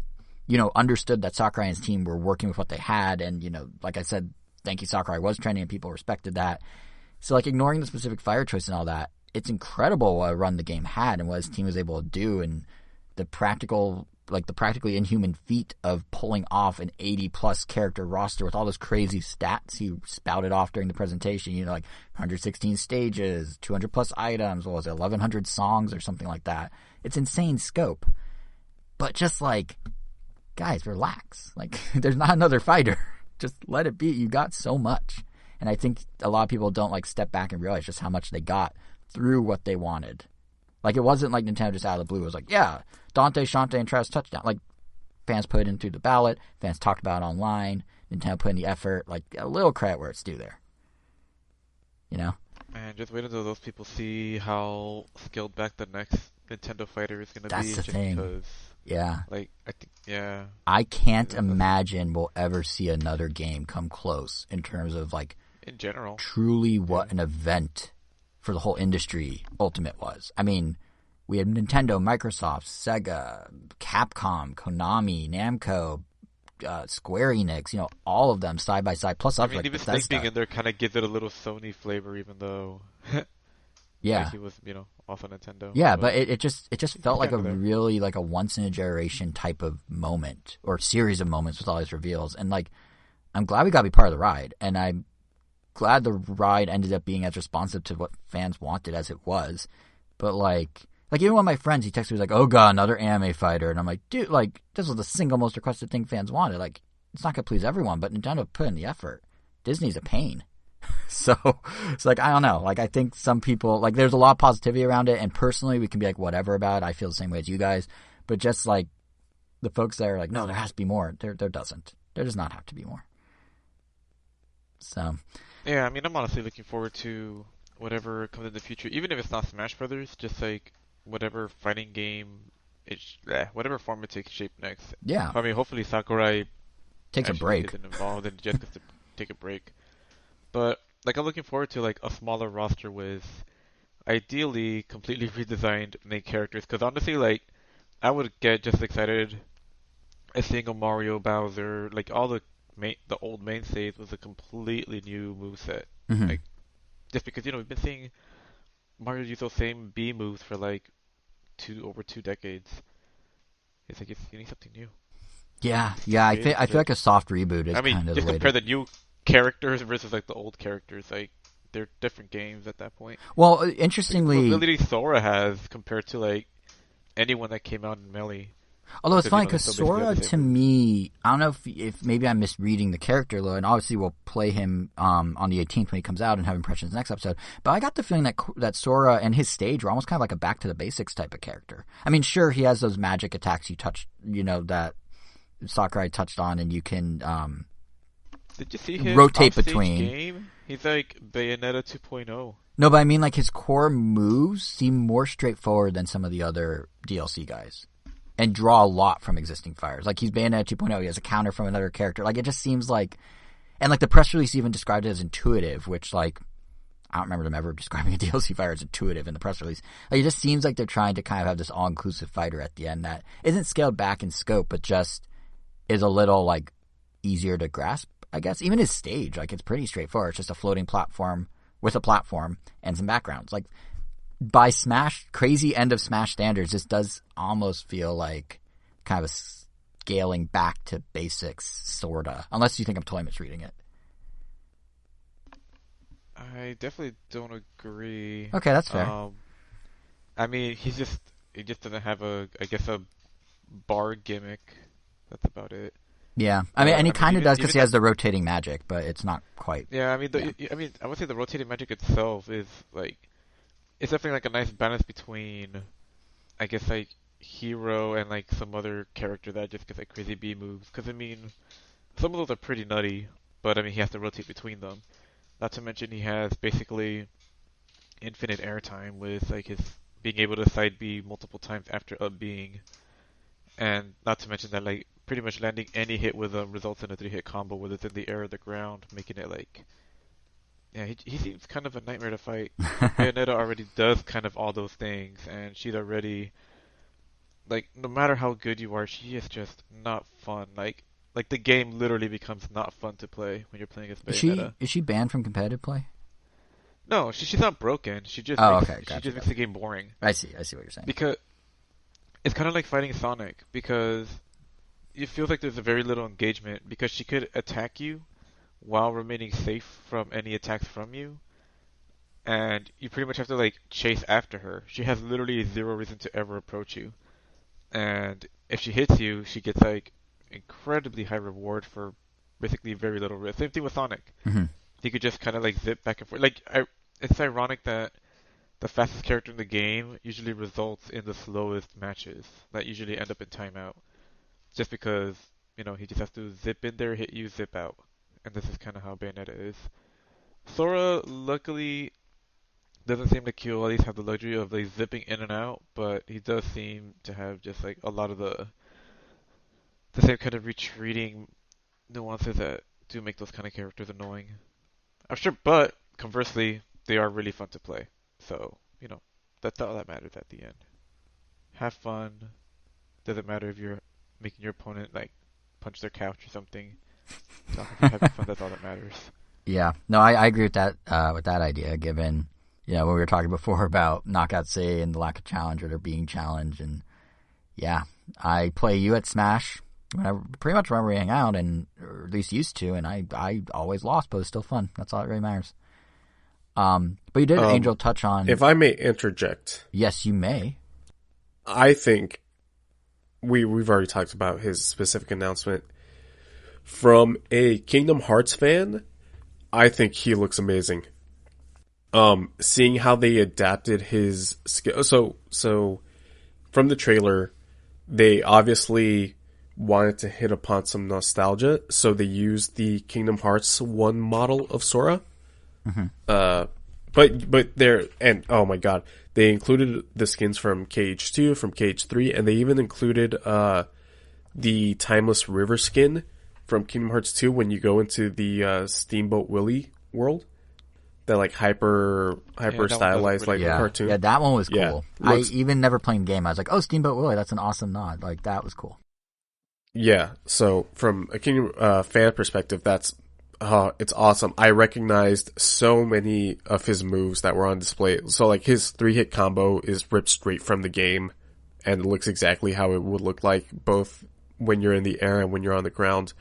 Speaker 1: understood that Sakurai and his team were working with what they had. And, like I said, Thank You Sakurai was trending and people respected that. So, like, ignoring the specific fire choice and all that, it's incredible what a run the game had and what his team was able to do, and the practically inhuman feat of pulling off an 80-plus character roster with all those crazy stats he spouted off during the presentation. Like 116 stages, 200-plus items, what was it, 1,100 songs or something like that. It's insane scope. But just like, guys, relax. Like, there's not another fighter. Just let it be. You got so much. And I think a lot of people don't, like, step back and realize just how much they got through what they wanted. Like, it wasn't like Nintendo just out of the blue. It was like, yeah, Dante, Shantae, and Travis Touchdown. Like, fans put it in through the ballot. Fans talked about it online. Nintendo put in the effort. Like, a little credit where it's due there.
Speaker 2: Man, just wait until those people see how scaled back the next Nintendo fighter is going to be.
Speaker 1: That's the thing.
Speaker 2: Because,
Speaker 1: yeah.
Speaker 2: Like, I think, yeah.
Speaker 1: I can't imagine we'll ever see another game come close in terms of, like,
Speaker 2: in general,
Speaker 1: truly what an event for the whole industry Ultimate was. I mean, we had Nintendo, Microsoft, Sega, Capcom, Konami, Namco, Square Enix, all of them side by side. Plus,
Speaker 2: I mean, even Snake being in there kind of gives it a little Sony flavor, even though
Speaker 1: yeah,
Speaker 2: like he was, also Nintendo.
Speaker 1: Yeah, but it just felt like a really, like, a once in a generation type of moment or series of moments with all these reveals. And, like, I'm glad we got to be part of the ride, and I'm glad the ride ended up being as responsive to what fans wanted as it was. But, like even one of my friends, he texted me, like, oh god, another anime fighter. And I'm like, dude, like, this was the single most requested thing fans wanted. Like, it's not going to please everyone, but Nintendo put in the effort. Disney's a pain. So, it's like, I don't know. Like, I think some people, like, there's a lot of positivity around it, and personally, we can be like, whatever about it. I feel the same way as you guys. But just, like, the folks that are like, no, there has to be more. There doesn't. There does not have to be more. So...
Speaker 2: yeah, I mean, I'm honestly looking forward to whatever comes in the future, even if it's not Smash Brothers, just like whatever fighting game, whatever form it takes shape next.
Speaker 1: Yeah.
Speaker 2: I mean, hopefully Sakurai
Speaker 1: takes a break.
Speaker 2: Isn't involved and just gets to take a break. But like I'm looking forward to like a smaller roster with ideally completely redesigned main characters. Because honestly, like I would get just excited as seeing a Mario, Bowser, like all the old mainstays was a completely new moveset.
Speaker 1: Mm-hmm.
Speaker 2: Like just because we've been seeing Mario use those same B moves for like over 2 decades. It's like you need something new.
Speaker 1: Yeah. I feel like a soft reboot is kind of the way.
Speaker 2: Just compare the new characters versus like the old characters. Like they're different games at that point.
Speaker 1: Well, interestingly,
Speaker 2: the ability Sora has compared to like anyone that came out in Melee.
Speaker 1: Although it's funny because Sora, to me, I don't know if maybe I'm misreading the character a little, and obviously we'll play him on the 18th when he comes out and have impressions next episode. But I got the feeling that Sora and his stage were almost kind of like a back to the basics type of character. I mean, sure, he has those magic attacks you touched, that Sakurai touched on, and you can
Speaker 2: did you see him
Speaker 1: rotate between.
Speaker 2: Game? He's like Bayonetta 2.0.
Speaker 1: No, but I mean, like his core moves seem more straightforward than some of the other DLC guys. And draw a lot from existing fires. Like, he's Bayonetta 2.0. He has a counter from another character. Like, it just seems like... And, like, the press release even described it as intuitive, which, like... I don't remember them ever describing a DLC fighter as intuitive in the press release. Like, it just seems like they're trying to kind of have this all-inclusive fighter at the end that isn't scaled back in scope, but just is a little, like, easier to grasp, I guess. Even his stage, like, it's pretty straightforward. It's just a floating platform with a platform and some backgrounds. Like... By crazy end of Smash standards, this does almost feel like kind of a scaling back to basics, sorta. Unless you think I'm totally misreading it.
Speaker 2: I definitely don't agree.
Speaker 1: Okay, that's fair.
Speaker 2: I mean, he just doesn't have a bar gimmick. That's about it.
Speaker 1: Yeah, I mean, and he kind of does because he has the rotating magic, but it's not quite.
Speaker 2: Yeah, I mean, I would say the rotating magic itself is like. It's definitely like a nice balance between, I guess, like Hero and like some other character that just gets like crazy B moves. Because I mean, some of those are pretty nutty, but I mean he has to rotate between them. Not to mention he has basically infinite airtime with like his being able to side B multiple times after up Bing, and not to mention that like pretty much landing any hit with him results in a 3-hit combo, whether it's in the air or the ground, making it like. Yeah, he seems kind of a nightmare to fight. Bayonetta already does kind of all those things, and she's already, like, no matter how good you are, she is just not fun. Like the game literally becomes not fun to play when you're playing as Bayonetta.
Speaker 1: Is she banned from competitive play?
Speaker 2: No, she's not broken. She just makes the game boring.
Speaker 1: I see what you're saying.
Speaker 2: Because it's kind of like fighting Sonic, because it feels like there's a very little engagement, because she could attack you while remaining safe from any attacks from you, and you pretty much have to like chase after her. She has literally zero reason to ever approach you, and if she hits you, she gets like incredibly high reward for basically very little risk. Same thing with Sonic.
Speaker 1: Mm-hmm.
Speaker 2: He could just kind of like zip back and forth. Like it's ironic that the fastest character in the game usually results in the slowest matches that usually end up in timeout, just because he just has to zip in there, hit you, zip out. And this is kind of how Bayonetta is. Sora, luckily, doesn't seem like he'll at least have the luxury of like zipping in and out, but he does seem to have just like a lot of the same kind of retreating nuances that do make those kind of characters annoying. I'm sure, but conversely, they are really fun to play. So, that's all that matters at the end. Have fun. Doesn't matter if you're making your opponent like punch their couch or something. So having fun, that's all that matters.
Speaker 1: Yeah, no, I agree with that idea. Given when we were talking before about Knockout City and the lack of challenge or there being challenge, and yeah, I play you at Smash pretty much whenever we hang out, or at least used to, and I always lost, but it was still fun. That's all that really matters. But you did, Angel, touch on.
Speaker 3: If I may interject,
Speaker 1: yes, you may.
Speaker 3: I think we've already talked about his specific announcement. From a Kingdom Hearts fan, I think he looks amazing. Seeing how they adapted his skill. So from the trailer, they obviously wanted to hit upon some nostalgia, so they used the Kingdom Hearts 1 model of Sora.
Speaker 1: Mm-hmm.
Speaker 3: But oh my god, they included the skins from KH2, from KH3, and they even included the Timeless River skin from Kingdom Hearts 2 when you go into the Steamboat Willie world. That like hyper stylized like cartoon.
Speaker 1: Yeah, that one was cool.
Speaker 3: Yeah.
Speaker 1: I even never playing game. I was like, oh, Steamboat Willie, that's an awesome nod. Like that was cool.
Speaker 3: Yeah. So from a Kingdom fan perspective, that's it's awesome. I recognized so many of his moves that were on display. So like his 3-hit combo is ripped straight from the game, and it looks exactly how it would look like both when you're in the air and when you're on the ground.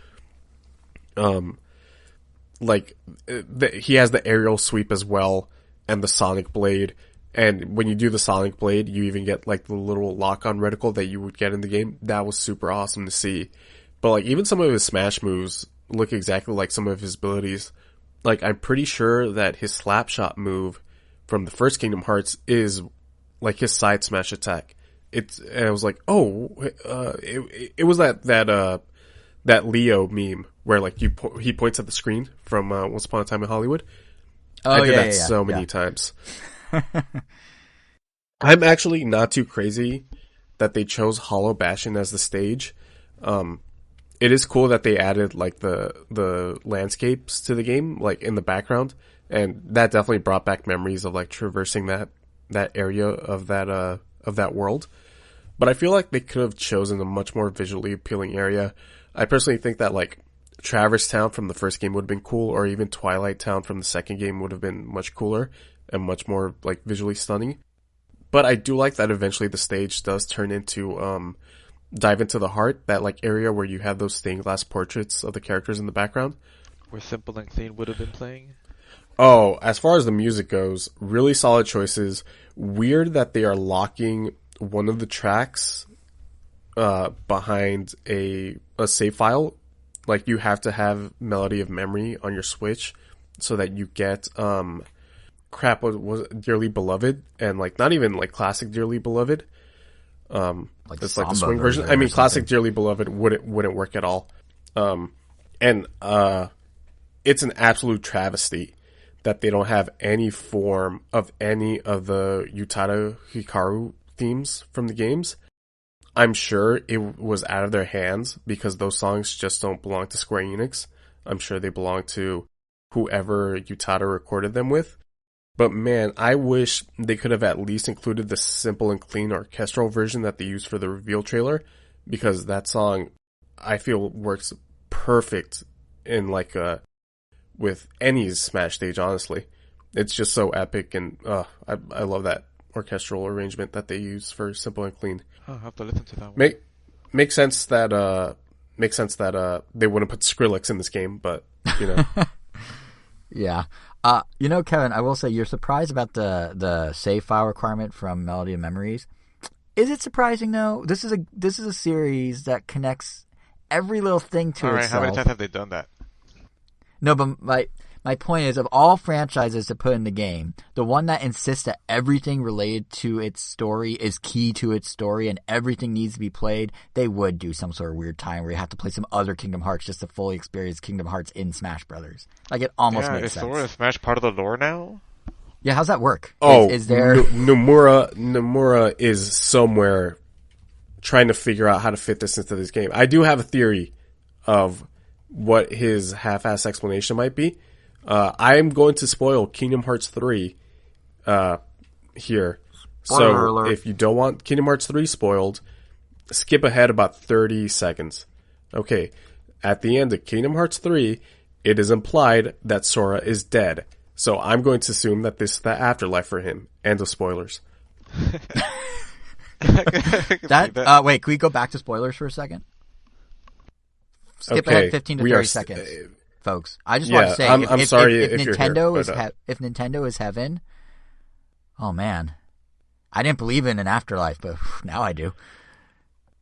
Speaker 3: He has the aerial sweep as well, and the Sonic Blade. And when you do the Sonic Blade, you even get like the little lock-on reticle that you would get in the game. That was super awesome to see. But like even some of his smash moves look exactly like some of his abilities. Like I'm pretty sure that his Slapshot move from the first Kingdom Hearts is like his side smash attack. And I was like, it was that Leo meme where like he points at the screen from Once Upon a Time in Hollywood. I did that so many times. I'm actually not too crazy that they chose Hollow Bastion as the stage. It is cool that they added like the landscapes to the game, like in the background, and that definitely brought back memories of like traversing that area of that world. But I feel like they could have chosen a much more visually appealing area. I personally think that like Traverse Town from the first game would have been cool, or even Twilight Town from the second game would have been much cooler and much more like visually stunning. But I do like that eventually the stage does turn into Dive into the Heart, that like area where you have those stained glass portraits of the characters in the background.
Speaker 2: Where Simple and Clean would have been playing.
Speaker 3: Oh, as far as the music goes, really solid choices. Weird that they are locking one of the tracks behind a save file. Like you have to have Melody of Memory on your Switch so that you get what was it, Dearly Beloved, and like not even like classic Dearly Beloved.
Speaker 1: Like
Speaker 3: it's like the swing version. I mean, classic Dearly Beloved wouldn't work at all. And it's an absolute travesty that they don't have any form of any of the Utada Hikaru themes from the games. I'm sure it was out of their hands because those songs just don't belong to Square Enix. I'm sure they belong to whoever Utada recorded them with. But man, I wish they could have at least included the Simple and Clean orchestral version that they used for the reveal trailer, because that song, I feel, works perfect in like with any Smash stage, honestly. It's just so epic, and I love that orchestral arrangement that they use for Simple and Clean.
Speaker 2: I'll have to listen to that one.
Speaker 3: Makes sense that they wouldn't put Skrillex in this game, but you know.
Speaker 1: Yeah. Kevin, I will say you're surprised about the save file requirement from Melody of Memories. Is it surprising though? This is a series that connects every little thing to itself.
Speaker 2: How many times have they done that?
Speaker 1: No, but my point is, of all franchises to put in the game, the one that insists that everything related to its story is key to its story and everything needs to be played, they would do some sort of weird time where you have to play some other Kingdom Hearts just to fully experience Kingdom Hearts in Smash Brothers. Like, it almost makes sense.
Speaker 2: Is Sora and Smash part of the lore now?
Speaker 1: Yeah, how's that work?
Speaker 3: Oh,
Speaker 1: is there...
Speaker 3: Nomura is somewhere trying to figure out how to fit this into this game. I do have a theory of what his half-ass explanation might be. I'm going to spoil Kingdom Hearts 3 here.
Speaker 1: Spoiler alert.
Speaker 3: If you don't want Kingdom Hearts 3 spoiled, skip ahead about 30 seconds. Okay, at the end of Kingdom Hearts 3, it is implied that Sora is dead. So I'm going to assume that this is the afterlife for him. End of spoilers.
Speaker 1: Wait, can we go back to spoilers for a second? Skip ahead 15 to 30 seconds. Folks, I just want to say, if Nintendo is heaven, oh man, I didn't believe in an afterlife, but now I do.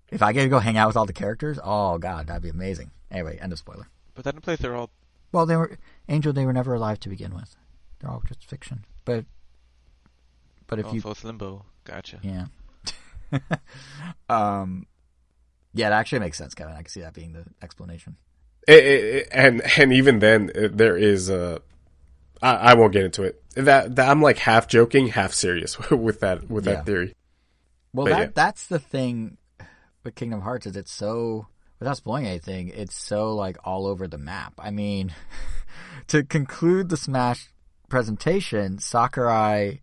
Speaker 1: If I get to go hang out with all the characters, oh god, that'd be amazing. Anyway, end of spoiler.
Speaker 2: But that in place, they're all...
Speaker 1: Well, they were never alive to begin with. They're all just fiction. But if you...
Speaker 2: So it's limbo. Gotcha.
Speaker 1: Yeah. Yeah, that actually makes sense, Kevin. I can see that being the explanation.
Speaker 3: And even then, there is I won't get into it. That I'm like half joking, half serious with that theory.
Speaker 1: Well, that's the thing with Kingdom Hearts, is it's so without spoiling anything, it's so like all over the map. I mean, to conclude the Smash presentation, Sakurai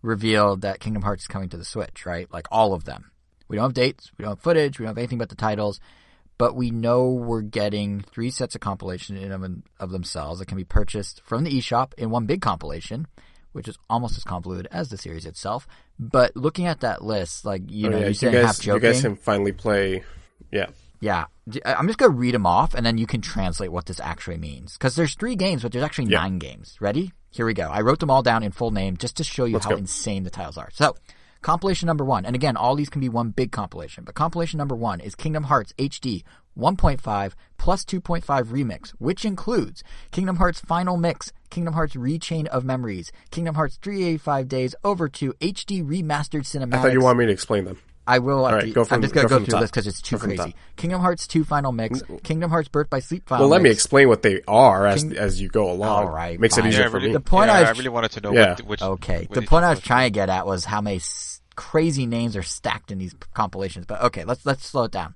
Speaker 1: revealed that Kingdom Hearts is coming to the Switch, right? Like all of them. We don't have dates, we don't have footage, we don't have anything but the titles, but we know we're getting 3 sets of compilation in them of themselves that can be purchased from the eShop in one big compilation, which is almost as convoluted as the series itself. But looking at that list, like, you said half joking.
Speaker 3: You guys can finally play, yeah.
Speaker 1: Yeah. I'm just going to read them off, and then you can translate what this actually means. Because there's 3 games, but there's actually 9 games. Ready? Here we go. I wrote them all down in full name just to show you how insane the titles are. So, compilation number 1, and again, all these can be one big compilation, but compilation number 1 is Kingdom Hearts HD 1.5 plus 2.5 Remix, which includes Kingdom Hearts Final Mix, Kingdom Hearts Rechain of Memories, Kingdom Hearts 385 Days Over to HD Remastered Cinematics.
Speaker 3: I thought you wanted me to explain them.
Speaker 1: I will.
Speaker 3: I'm just going to
Speaker 1: go through this because it's too crazy. Kingdom Hearts 2 Final Mix, Kingdom Hearts Birth by Sleep Final Mix.
Speaker 3: Well, let me explain what they are as you go along.
Speaker 1: All right,
Speaker 3: makes it easier for me.
Speaker 1: The point
Speaker 2: I really wanted to know which.
Speaker 1: Okay, the point I was trying to get at was how many crazy names are stacked in these compilations. But okay, let's slow it down.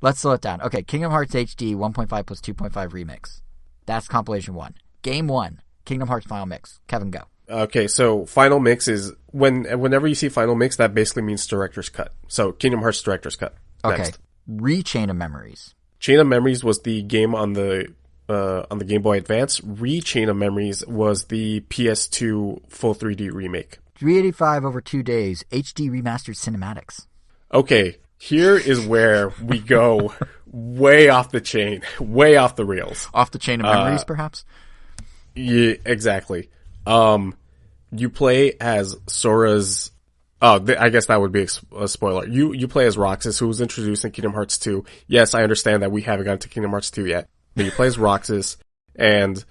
Speaker 1: Okay, Kingdom Hearts HD 1.5 plus 2.5 Remix. That's compilation 1. Game 1, Kingdom Hearts Final Mix. Kevin, go.
Speaker 3: Okay, so Final Mix is whenever you see Final Mix, that basically means Director's Cut. So Kingdom Hearts Director's Cut.
Speaker 1: Okay.
Speaker 3: Next.
Speaker 1: Rechain of Memories.
Speaker 3: Chain of Memories was the game on the Game Boy Advance. Rechain of Memories was the PS2 full 3D remake.
Speaker 1: 385 over 2 days, HD remastered cinematics.
Speaker 3: Okay, here is where we go way off the chain, way off the rails.
Speaker 1: Off the chain of memories, perhaps?
Speaker 3: Yeah, exactly. You play as Sora's... I guess that would be a spoiler. You play as Roxas, who was introduced in Kingdom Hearts 2. Yes, I understand that we haven't gotten to Kingdom Hearts 2 yet. But you play as Roxas, and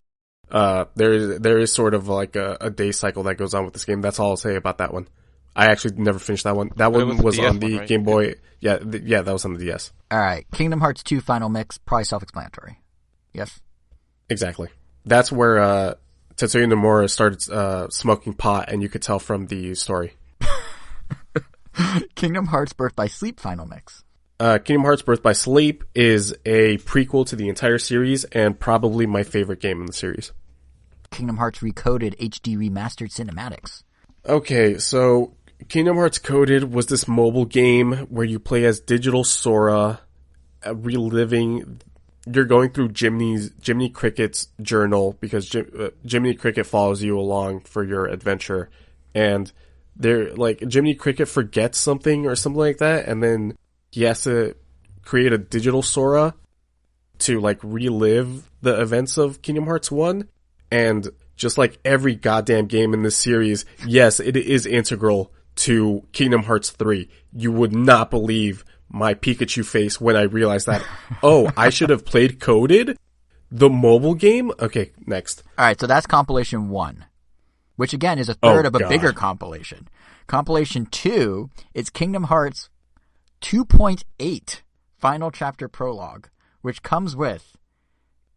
Speaker 3: there is sort of like a day cycle that goes on with this game. That's all I'll say about that one. I actually never finished that one. That one was on the Game Boy. Yeah, that was on the DS.
Speaker 1: All right. Kingdom Hearts 2 Final Mix, probably self-explanatory. Yes?
Speaker 3: Exactly. That's where Tetsuya Nomura started smoking pot, and you could tell from the story.
Speaker 1: Kingdom Hearts Birth by Sleep Final Mix.
Speaker 3: Kingdom Hearts Birth by Sleep is a prequel to the entire series, and probably my favorite game in the series.
Speaker 1: Kingdom Hearts Recoded HD Remastered Cinematics.
Speaker 3: Okay, so Kingdom Hearts Coded was this mobile game where you play as digital Sora, reliving... You're going through Jiminy Cricket's journal, because Jiminy Cricket follows you along for your adventure, and Jiminy Cricket forgets something or something like that, and then he has to create a digital Sora to relive the events of Kingdom Hearts 1, and just like every goddamn game in this series, yes, it is integral to Kingdom Hearts 3. You would not believe my Pikachu face when I realized that, I should have played Coded, the mobile game? Okay, next.
Speaker 1: Alright, so that's compilation 1, which again is a third of a bigger compilation. Compilation 2, it's Kingdom Hearts 2.8 Final Chapter Prologue, which comes with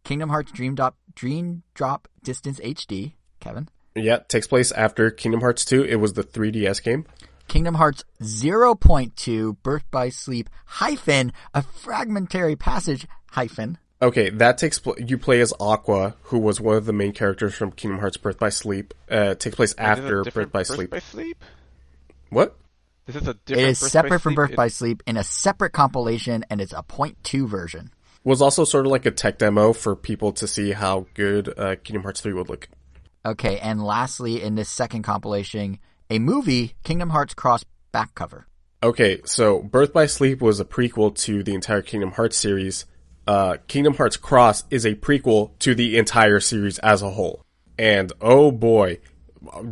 Speaker 1: Kingdom Hearts Dream Drop Distance HD. Kevin?
Speaker 3: Yeah, it takes place after Kingdom Hearts 2. It was the 3DS game.
Speaker 1: Kingdom Hearts 0.2 Birth by Sleep -, a fragmentary passage -.
Speaker 3: Okay, that you play as Aqua, who was one of the main characters from Kingdom Hearts Birth by Sleep. It takes place after Birth by Sleep. What?
Speaker 2: This is a different.
Speaker 1: It is separate from Birth by Sleep in a separate compilation, and it's a 0.2 version.
Speaker 3: Was also sort of like a tech demo for people to see how good Kingdom Hearts 3 would look.
Speaker 1: Okay, and lastly, in this second compilation, a movie, Kingdom Hearts Cross back cover.
Speaker 3: Okay, so Birth by Sleep was a prequel to the entire Kingdom Hearts series. Kingdom Hearts Cross is a prequel to the entire series as a whole. And oh boy,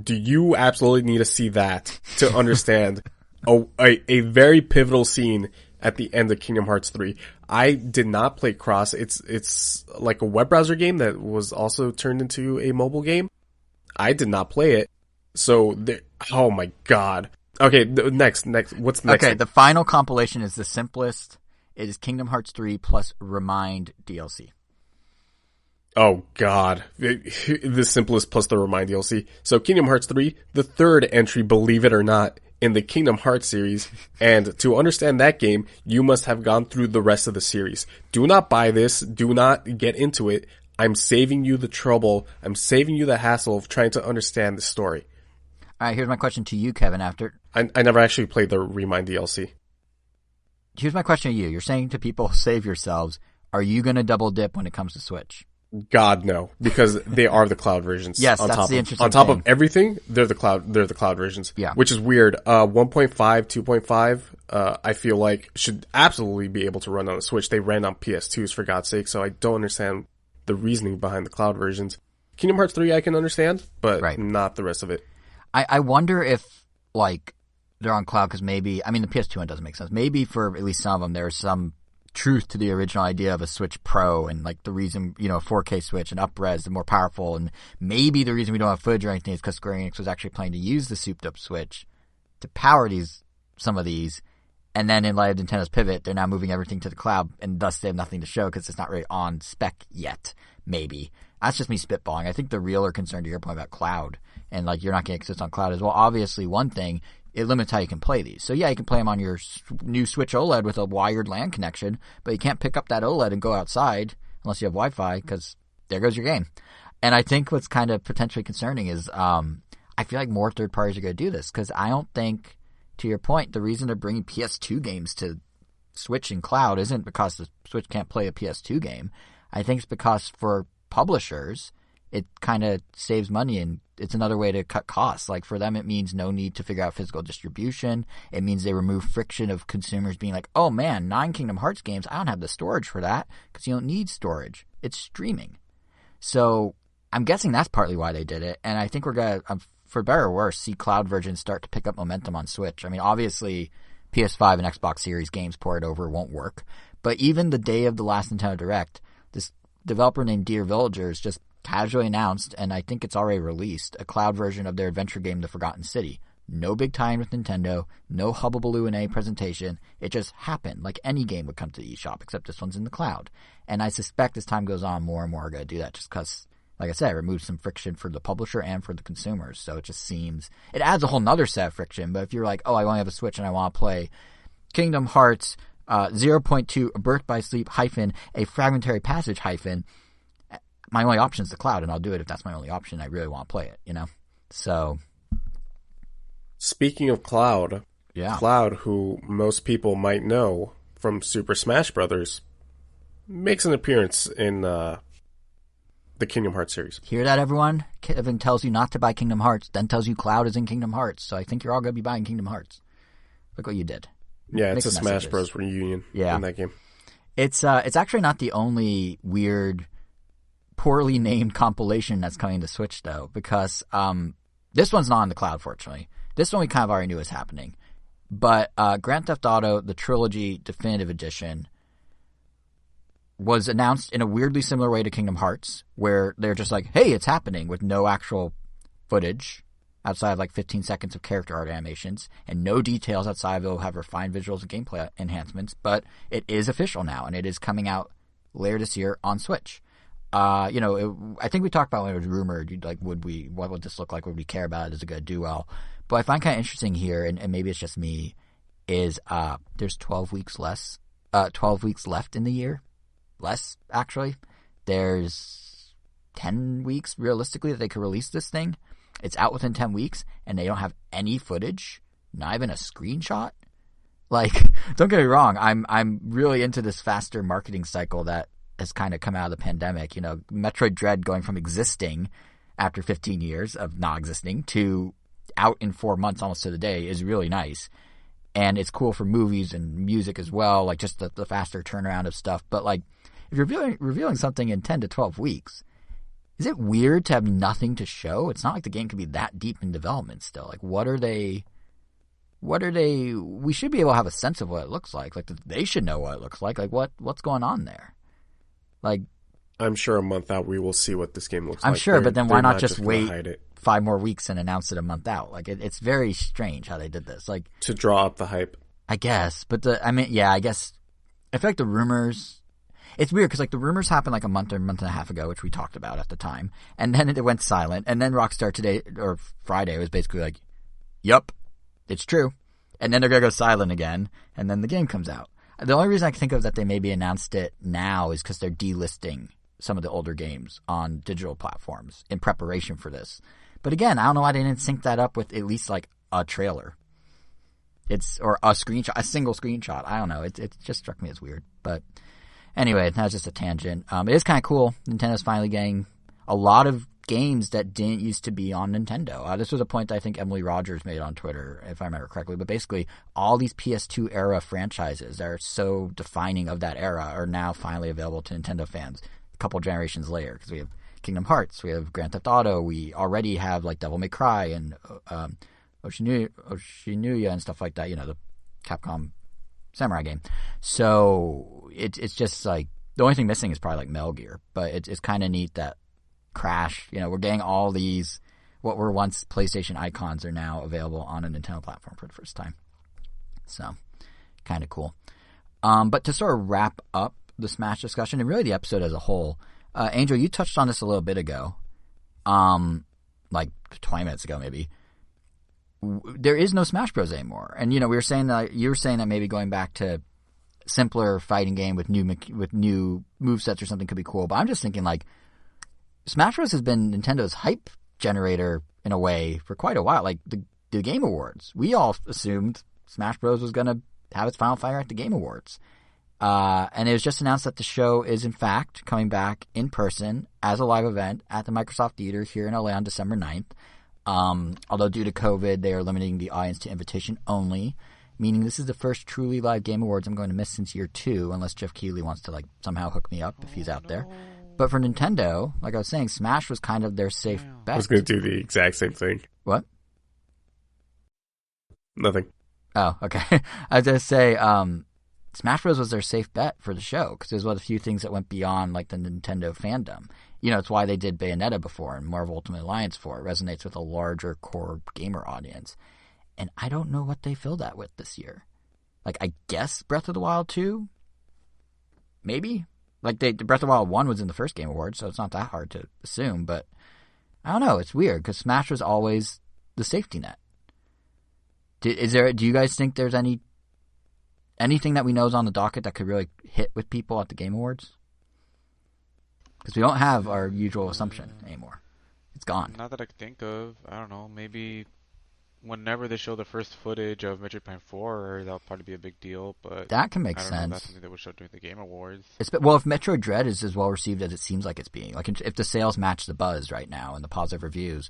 Speaker 3: do you absolutely need to see that to understand a very pivotal scene at the end of Kingdom Hearts 3. I did not play Cross. It's like a web browser game that was also turned into a mobile game. I did not play it. So, oh my god. Okay, next. What's the next?
Speaker 1: Okay, the final compilation is the simplest. It is Kingdom Hearts 3 plus Remind DLC.
Speaker 3: Oh god. The simplest plus the Remind DLC. So, Kingdom Hearts 3, the third entry, believe it or not, in the Kingdom Hearts series, and to understand that game, you must have gone through the rest of the series. Do not buy this. Do not get into it. I'm saving you the trouble. I'm saving you the hassle of trying to understand the story.
Speaker 1: All right, here's my question to you, Kevin, after...
Speaker 3: I never actually played the Remind DLC.
Speaker 1: Here's my question to you. You're saying to people, save yourselves. Are you going to double dip when it comes to Switch?
Speaker 3: God, no. Because they are the cloud versions.
Speaker 1: Yes, that's the interesting thing.
Speaker 3: On top of everything, they're the cloud versions.
Speaker 1: Yeah.
Speaker 3: Which is weird. 1.5, 2.5, I feel like should absolutely be able to run on a Switch. They ran on PS2s, for God's sake, so I don't understand the reasoning behind the cloud versions. Kingdom Hearts 3 I can understand, but not the rest of it.
Speaker 1: I wonder if, like, they're on cloud because maybe, I mean, the PS2 one doesn't make sense. Maybe for at least some of them, there's some truth to the original idea of a Switch Pro and, like, the reason, you know, a 4K Switch and up-res, the more powerful, and maybe the reason we don't have footage or anything is because Square Enix was actually planning to use the souped-up Switch to power some of these, and then in light of Nintendo's pivot, they're now moving everything to the cloud, and thus they have nothing to show because it's not really on spec yet, maybe. That's just me spitballing. I think the realer concern to your point about cloud, and, like, you're not going to exist on cloud as well. Obviously, one thing, it limits how you can play these. So, yeah, you can play them on your new Switch OLED with a wired LAN connection, but you can't pick up that OLED and go outside unless you have Wi-Fi, because there goes your game. And I think what's kind of potentially concerning is I feel like more third parties are going to do this, because I don't think, to your point, the reason they're bringing PS2 games to Switch and cloud isn't because the Switch can't play a PS2 game. I think it's because for publishers, it kind of saves money, and it's another way to cut costs. Like, for them, it means no need to figure out physical distribution. It means they remove friction of consumers being like, oh man, 9 Kingdom Hearts games, I don't have the storage for that, because you don't need storage. It's streaming. So I'm guessing that's partly why they did it, and I think we're going to, for better or worse, see cloud versions start to pick up momentum on Switch. I mean, obviously, PS5 and Xbox Series games ported over won't work, but even the day of the last Nintendo Direct, this developer named Dear Villagers just casually announced, and I think it's already released, a cloud version of their adventure game, The Forgotten City. No big tie-in with Nintendo, no hubbubaloo in a presentation. It just happened, like any game would come to the eShop, except this one's in the cloud. And I suspect as time goes on, more and more are going to do that, just because, like I said, it removes some friction for the publisher and for the consumers. So it just seems, it adds a whole nother set of friction. But if you're like, oh, I only have a Switch and I want to play Kingdom Hearts 0.2, a Birth by Sleep hyphen, a Fragmentary Passage hyphen, my only option is the cloud, and I'll do it if that's my only option. I really want to play it, you know? So.
Speaker 3: Speaking of cloud,
Speaker 1: yeah.
Speaker 3: Cloud, who most people might know from Super Smash Brothers, makes an appearance in the Kingdom Hearts series.
Speaker 1: Hear that, everyone? Kevin tells you not to buy Kingdom Hearts, then tells you Cloud is in Kingdom Hearts. So I think you're all going to be buying Kingdom Hearts. Look what you did.
Speaker 3: Yeah, it's a Smash Bros. Reunion in that game.
Speaker 1: It's actually not the only weird, poorly named compilation that's coming to Switch, though, because this one's not on the cloud, fortunately. This one we kind of already knew was happening. But Grand Theft Auto, the Trilogy Definitive Edition, was announced in a weirdly similar way to Kingdom Hearts, where they're just like, hey, it's happening, with no actual footage outside of like 15 seconds of character art animations, and no details outside of it'll have refined visuals and gameplay enhancements, but it is official now, and it is coming out later this year on Switch. I think we talked about when it was rumored, like, what would this look like? Would we care about it? Is it going to do well? But I find kind of interesting here, and maybe it's just me, is there's 12 weeks left in the year. Less, actually. There's 10 weeks, realistically, that they could release this thing. It's out within 10 weeks, and they don't have any footage, not even a screenshot. Like, don't get me wrong, I'm really into this faster marketing cycle that has kind of come out of the pandemic. You know, Metroid Dread going from existing after 15 years of not existing to out in 4 months almost to the day is really nice. And it's cool for movies and music as well, like just the faster turnaround of stuff. But like, if you're revealing something in 10 to 12 weeks, is it weird to have nothing to show? It's not like the game could be that deep in development still. Like, what are they, we should be able to have a sense of what it looks like. Like, they should know what it looks like. Like, what's going on there? Like,
Speaker 3: I'm sure a month out we will see what this game looks like.
Speaker 1: I'm sure, but then why not just wait 5 more weeks and announce it a month out? Like, it's very strange how they did this. Like,
Speaker 3: to draw up the hype,
Speaker 1: I guess. But I guess I feel like the rumors. It's weird because like the rumors happened like a month and a half ago, which we talked about at the time, and then it went silent. And then Rockstar today or Friday was basically like, "Yup, it's true. And then they're going to go silent again, and then the game comes out. The only reason I can think of that they maybe announced it now is because they're delisting some of the older games on digital platforms in preparation for this. But again, I don't know why they didn't sync that up with at least like a trailer. Or a screenshot, a single screenshot. I don't know. It just struck me as weird. But anyway, that's just a tangent. It is kind of cool. Nintendo's finally getting a lot of games that didn't used to be on Nintendo. This was a point that I think Emily Rogers made on Twitter, if I remember correctly. But basically, all these PS2 era franchises that are so defining of that era are now finally available to Nintendo fans a couple generations later. Because we have Kingdom Hearts, we have Grand Theft Auto, we already have like Devil May Cry and Oshinuya and stuff like that. You know, the Capcom Samurai game. So it's just like the only thing missing is probably like Metal Gear. But it's kind of neat that Crash, you know, we're getting all these what were once PlayStation icons are now available on a Nintendo platform for the first time. So, kind of cool. But to sort of wrap up the Smash discussion and really the episode as a whole, Angel, you touched on this a little bit ago, like 20 minutes ago maybe. There is no Smash Bros. Anymore, and you know you were saying that maybe going back to simpler fighting game with new movesets or something could be cool. But I'm just thinking like Smash Bros. Has been Nintendo's hype generator in a way for quite a while. Like the Game Awards, we all assumed Smash Bros. Was going to have its final fight at the Game Awards, and it was just announced that the show is in fact coming back in person as a live event at the Microsoft Theater here in LA on December 9th. Although due to COVID, they are limiting the audience to invitation only, meaning this is the first truly live Game Awards I'm going to miss since year 2, unless Jeff Keighley wants to like somehow hook me up if he's out there. But for Nintendo, like I was saying, Smash was kind of their safe bet.
Speaker 3: I was going to do the exact same thing.
Speaker 1: What?
Speaker 3: Nothing.
Speaker 1: Oh, okay. I was going to say, Smash Bros. Was their safe bet for the show because it was one of the few things that went beyond like the Nintendo fandom. You know, it's why they did Bayonetta before and Marvel Ultimate Alliance 4. It resonates with a larger core gamer audience. And I don't know what they fill that with this year. Like, I guess Breath of the Wild 2? Maybe? Like, Breath of the Wild 1 was in the first Game Awards, so it's not that hard to assume. But, I don't know. It's weird, because Smash was always the safety net. Do you guys think there's anything that we know is on the docket that could really hit with people at the Game Awards? Because we don't have our usual assumption anymore. It's gone.
Speaker 2: Not that I can think of. I don't know. Maybe whenever they show the first footage of Metroid Prime 4, that'll probably be a big deal. But
Speaker 1: that can make sense.
Speaker 2: Know, that's something that would show during the Game Awards.
Speaker 1: Well, if Metroid Dread is as well received as it seems like it's being, like if the sales match the buzz right now and the positive reviews,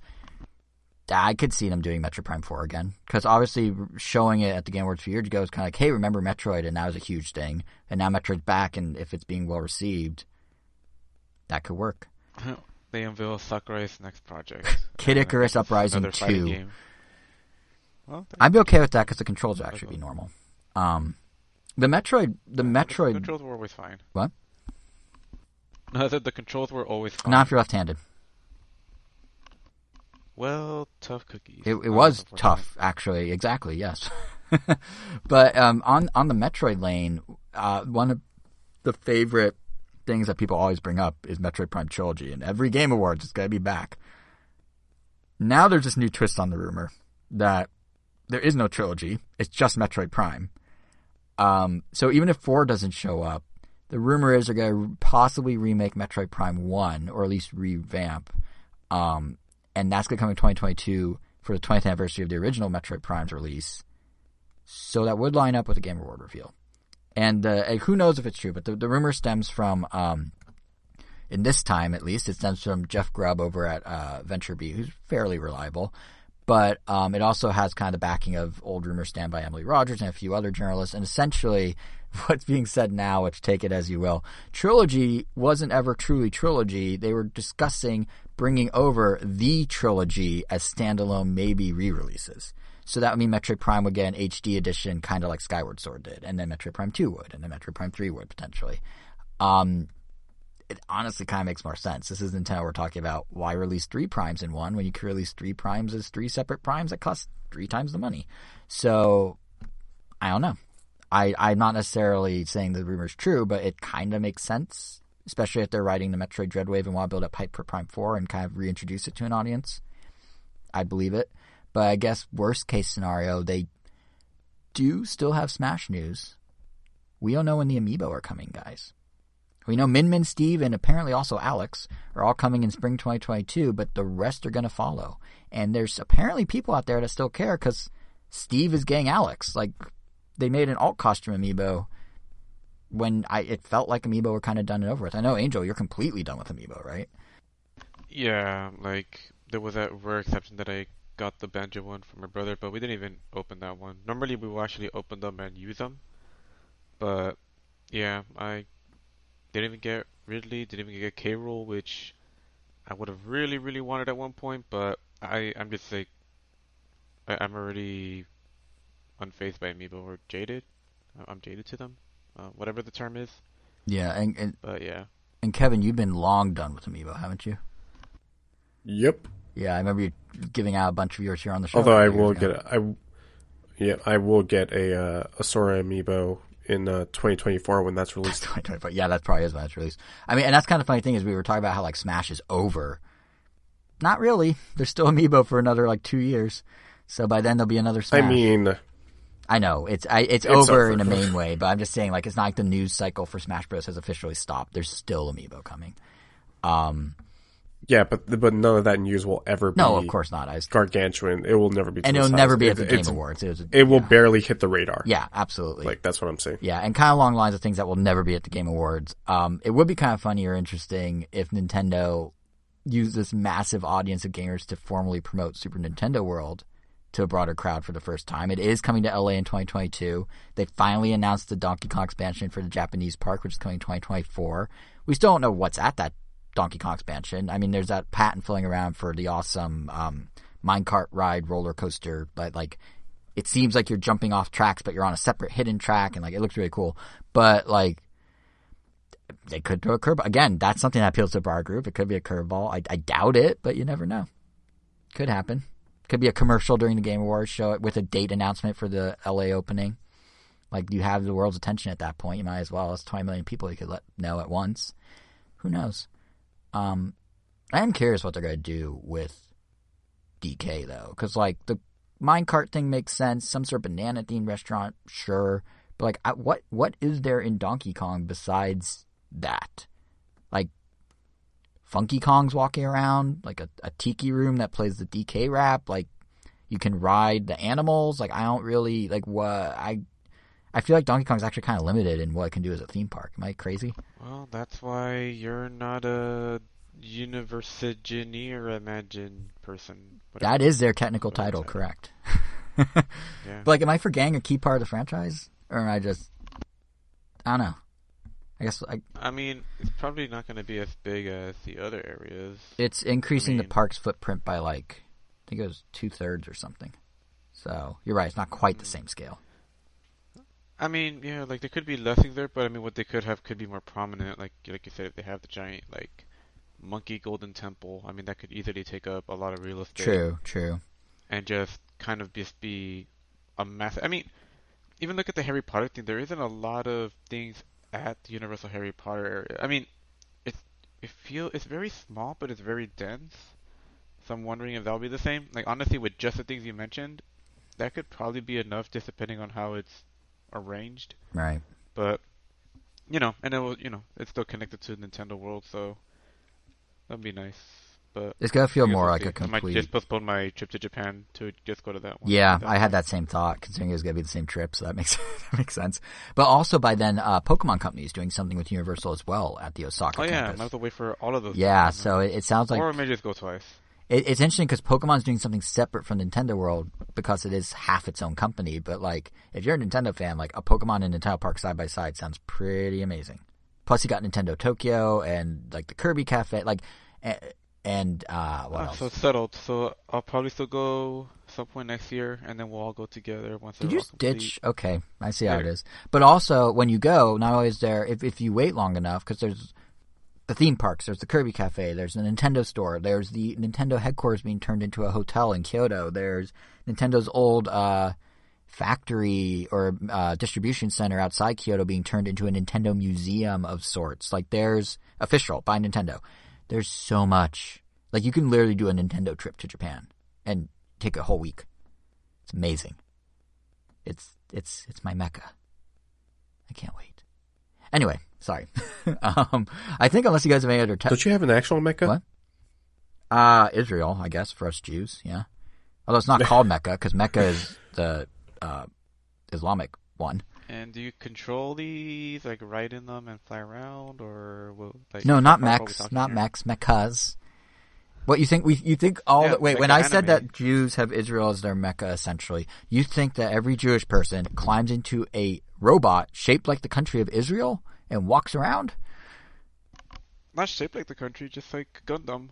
Speaker 1: I could see them doing Metroid Prime 4 again. Because obviously showing it at the Game Awards a few years ago is kind of like, hey, remember Metroid? And that was a huge thing. And now Metroid's back, and if it's being well received, that could work.
Speaker 2: They unveil Sakurai's next project.
Speaker 1: Kid Icarus Uprising 2. Well, I'd be okay with that because the controls would actually be normal. The Metroid
Speaker 2: controls were always fine.
Speaker 1: What?
Speaker 2: No, the controls were always fine.
Speaker 1: Not if you're left-handed.
Speaker 2: Well, tough cookies.
Speaker 1: It was tough, actually. Exactly, yes. But on the Metroid lane, one of the favorite things that people always bring up is Metroid Prime Trilogy, and every Game Awards it's going to be back. Now there's this new twist on the rumor that there is no trilogy. It's just Metroid Prime. So even if 4 doesn't show up, the rumor is they're going to possibly remake Metroid Prime 1, or at least revamp. And that's going to come in 2022 for the 20th anniversary of the original Metroid Prime's release. So that would line up with the Game Award reveal. And who knows if it's true, but the rumor stems from, in this time at least, it stems from Jeff Grubb over at VentureBeat, who's fairly reliable. But it also has kind of the backing of old rumors stand by Emily Rogers and a few other journalists. And essentially, what's being said now, which take it as you will, Trilogy wasn't ever truly Trilogy. They were discussing bringing over the Trilogy as standalone, maybe re-releases. So that would mean Metroid Prime would get an HD edition, kind of like Skyward Sword did, and then Metroid Prime 2 would, and then Metroid Prime 3 would, potentially. It honestly kind of makes more sense. This is Nintendo we're talking about. Why release 3 primes in one when you could release 3 primes as 3 separate primes that cost 3 times the money? So, I don't know. I'm not necessarily saying the rumor's true, but it kind of makes sense, especially if they're writing the Metroid Dread Wave and want to build up hype for Prime 4 and kind of reintroduce it to an audience. I believe it. But I guess worst case scenario, they do still have Smash news. We don't know when the Amiibo are coming, guys. We know Min, Steve, and apparently also Alex are all coming in spring 2022, but the rest are going to follow. And there's apparently people out there that still care because Steve is getting Alex. Like, they made an alt costume Amiibo when it felt like Amiibo were kind of done and over with. I know, Angel, you're completely done with Amiibo, right?
Speaker 2: Yeah, like, there was that rare exception that I got the Banjo one from my brother, but we didn't even open that one. Normally, we will actually open them and use them. But, yeah, I didn't even get Ridley, didn't even get K-Rool, which I would have really, really wanted at one point, but I'm just like, I'm already unfazed by Amiibo, or jaded. I'm jaded to them, whatever the term is.
Speaker 1: Yeah,
Speaker 2: but yeah.
Speaker 1: And Kevin, you've been long done with Amiibo, haven't you?
Speaker 3: Yep.
Speaker 1: Yeah, I remember you giving out a bunch of yours here on the show.
Speaker 3: Although I will get a Sora Amiibo in 2024 when that's released.
Speaker 1: 2024. Yeah, that probably is when it's released. I mean, and that's kind of funny thing is we were talking about how like Smash is over. Not really. There's still Amiibo for another like 2 years. So by then there'll be another Smash.
Speaker 3: I mean,
Speaker 1: I know it's over in a main way, but I'm just saying like it's not like the news cycle for Smash Bros has officially stopped. There's still Amiibo coming.
Speaker 3: Yeah, but none of that news will ever be.
Speaker 1: No, of course not.
Speaker 3: Gargantuan. It will never be.
Speaker 1: And it'll never be at the Game Awards.
Speaker 3: It will barely hit the radar.
Speaker 1: Yeah, absolutely.
Speaker 3: Like, that's what I'm saying.
Speaker 1: Yeah, and kind of along the lines of things that will never be at the Game Awards. It would be kind of funny or interesting if Nintendo used this massive audience of gamers to formally promote Super Nintendo World to a broader crowd for the first time. It is coming to LA in 2022. They finally announced the Donkey Kong expansion for the Japanese park, which is coming in 2024. We still don't know what's at that Donkey Kong expansion. I mean, there's that patent floating around for the awesome minecart ride roller coaster, but like it seems like you're jumping off tracks, but you're on a separate hidden track, and like it looks really cool. But like they could throw a curveball again. That's something that appeals to a broad group. It could be a curveball. I doubt it, but you never know. Could happen. Could be a commercial during the Game Awards. Show it with a date announcement for the LA opening. Like you have the world's attention at that point. You might as well. It's 20 million people you could let know at once. Who knows? I am curious what they're going to do with DK, though. Because, like, the minecart thing makes sense. Some sort of banana-themed restaurant, sure. But, like, what is there in Donkey Kong besides that? Like, Funky Kong's walking around? Like, a tiki room that plays the DK rap? Like, you can ride the animals? Like, I don't really, like, what... I feel like Donkey Kong's actually kind of limited in what it can do as a theme park. Am I crazy?
Speaker 2: Well, that's why you're not a Universigeneer Imagine person.
Speaker 1: That is their technical title, correct. Yeah. But, like, am I forgetting a key part of the franchise? Or am I just... I don't know. I guess...
Speaker 2: I mean, it's probably not going to be as big as the other areas.
Speaker 1: It's increasing the park's footprint by, like, I think it was 2/3 or something. So, you're right. It's not quite the same scale.
Speaker 2: I mean, yeah, like there could be less things there, but I mean, what they could have could be more prominent. Like you said, if they have the giant like monkey golden temple, I mean, that could easily take up a lot of real estate.
Speaker 1: True.
Speaker 2: And just kind of just be a massive. I mean, even look at the Harry Potter thing. There isn't a lot of things at the Universal Harry Potter area. I mean, it's very small, but it's very dense. So I'm wondering if that'll be the same. Like honestly, with just the things you mentioned, that could probably be enough, just depending on how it's arranged.
Speaker 1: Right.
Speaker 2: But and it will, it's still connected to Nintendo World, so that'd be nice. But
Speaker 1: it's gonna feel more like a complete.
Speaker 2: I might just postpone my trip to Japan to just go to that one.
Speaker 1: Yeah, I had that same thought, considering it was gonna be the same trip, so that makes sense. But also by then, Pokemon Company is doing something with Universal as well at the Osaka campus.
Speaker 2: I might have to wait for all of those.
Speaker 1: Yeah, so it sounds like,
Speaker 2: or maybe just go twice.
Speaker 1: It's interesting because Pokemon's doing something separate from Nintendo World because it is half its own company. But like, if you're a Nintendo fan, like a Pokemon and Nintendo Park side by side sounds pretty amazing. Plus, you got Nintendo Tokyo and like the Kirby Cafe, like, and what else?
Speaker 2: So it's settled. So I'll probably still go some point next year, and then we'll all go together once.
Speaker 1: Did you just ditch? Okay, I see how it is. But also, when you go, not only is there, if you wait long enough, because there's the theme parks, there's the Kirby Cafe, there's the Nintendo store, there's the Nintendo headquarters being turned into a hotel in Kyoto, there's Nintendo's old factory or distribution center outside Kyoto being turned into a Nintendo museum of sorts. Like, there's official by Nintendo. There's so much. Like, you can literally do a Nintendo trip to Japan, and take a whole week. It's amazing. It's my mecca. I can't wait. Anyway, sorry. I think unless you guys have any other...
Speaker 3: Don't you have an actual mecca?
Speaker 1: What? Israel, I guess, for us Jews, yeah. Although it's not called Mecca, because Mecca is the Islamic one.
Speaker 2: And do you control these, like ride in them and fly around, or like?
Speaker 1: No, not Mex, Meccas. What you think? You think all? Yeah, wait, when I said that Jews have Israel as their Mecca, essentially, you think that every Jewish person climbs into a robot shaped like the country of Israel and walks around?
Speaker 2: Not shaped like the country, just like Gundam.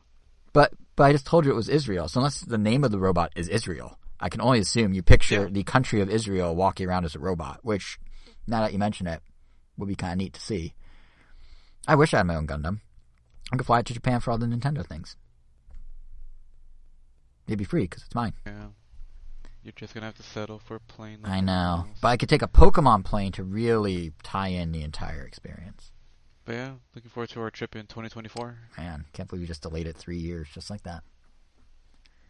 Speaker 1: But I just told you it was Israel. So unless the name of the robot is Israel, I can only assume you picture the country of Israel walking around as a robot, which, now that you mention it, would be kind of neat to see. I wish I had my own Gundam. I could fly it to Japan for all the Nintendo things. It'd be free because it's mine.
Speaker 2: Yeah. You're just going to have to settle for a plane.
Speaker 1: I know. But I could take a Pokemon plane to really tie in the entire experience.
Speaker 2: But yeah, looking forward to our trip in 2024.
Speaker 1: Man, can't believe we just delayed it 3 years just like that.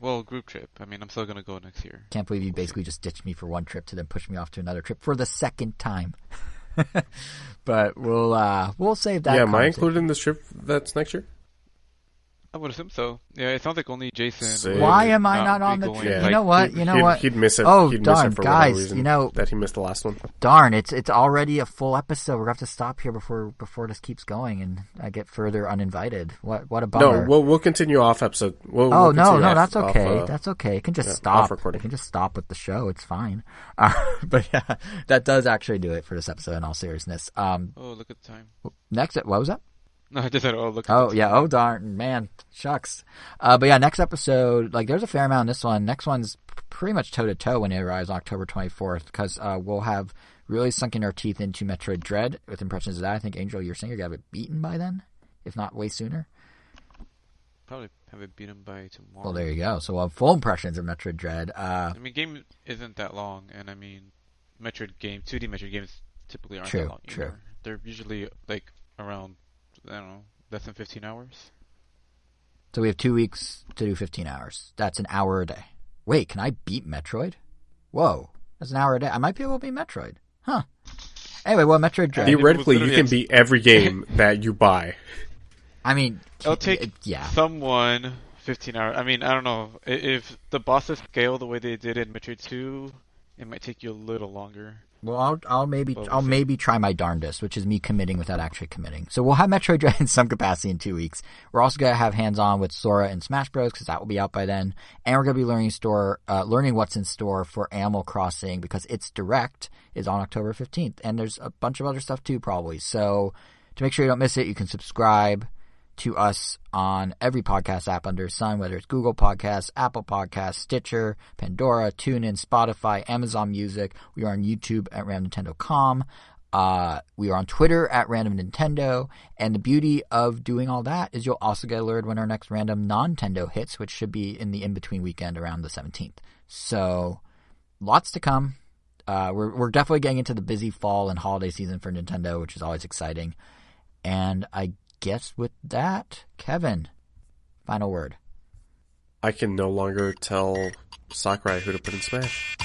Speaker 2: Well, group trip. I mean, I'm still going to go next year.
Speaker 1: Can't believe you basically just ditched me for one trip to then push me off to another trip for the second time. But we'll save that.
Speaker 3: Yeah, am I included in this trip that's next year?
Speaker 2: I would assume so. Yeah, it sounds like only Jason.
Speaker 1: Why am I not on the trip? You know what?
Speaker 3: He'd miss it.
Speaker 1: Oh,
Speaker 3: he'd
Speaker 1: darn,
Speaker 3: miss it for
Speaker 1: guys!
Speaker 3: reason that he missed the last one.
Speaker 1: Darn! It's already a full episode. We're gonna have to stop here before this keeps going, and I get further uninvited. What a bummer!
Speaker 3: No, we'll continue off episode.
Speaker 1: No, that's okay. That's okay. It can just stop.
Speaker 3: Off recording.
Speaker 1: It can just stop with the show. It's fine. But yeah, that does actually do it for this episode. In all seriousness.
Speaker 2: Oh, look at the time.
Speaker 1: Next, what was that?
Speaker 2: No, I just said, look.
Speaker 1: Oh, yeah. Oh, darn. Man, shucks. But yeah, next episode, like, there's a fair amount in this one. Next one's pretty much toe-to-toe when it arrives October 24th, because we'll have really sunken our teeth into Metroid Dread with impressions of that. I think, Angel, you're saying you're going to have it beaten by then, if not way sooner.
Speaker 2: Probably have it beaten by tomorrow.
Speaker 1: Well, there you go. So we'll have full impressions of Metroid Dread.
Speaker 2: I mean, game isn't that long, and I mean, 2D Metroid games typically aren't that long either. True. They're usually, like, around... I don't know, less than 15 hours.
Speaker 1: So we have 2 weeks to do 15 hours. That's an hour a day. Wait, can I beat Metroid? Whoa, that's an hour a day. I might be able to beat Metroid. Huh. Anyway, well, Metroid Dread.
Speaker 3: Theoretically, you can beat every game that you buy.
Speaker 1: I mean...
Speaker 2: It'll take someone 15 hours. I mean, I don't know. If the bosses scale the way they did in Metroid 2, it might take you a little longer.
Speaker 1: Well, I'll maybe try my darndest, which is me committing without actually committing. So we'll have Metroid Dread in some capacity in 2 weeks. We're also going to have hands-on with Sora and Smash Bros. Because that will be out by then. And we're going to be learning what's in store for Animal Crossing because its Direct is on October 15th. And there's a bunch of other stuff too, probably. So to make sure you don't miss it, you can subscribe to us on every podcast app under the sun, whether it's Google Podcasts, Apple Podcasts, Stitcher, Pandora, TuneIn, Spotify, Amazon Music. We are on YouTube at randomnintendo.com. We are on Twitter at randomnintendo. And the beauty of doing all that is you'll also get alerted when our next random non-Nintendo hits, which should be in the in-between weekend around the 17th. So lots to come. We're definitely getting into the busy fall and holiday season for Nintendo, which is always exciting. And I guess with that, Kevin, final word.
Speaker 3: I can no longer tell Sakurai who to put in Smash.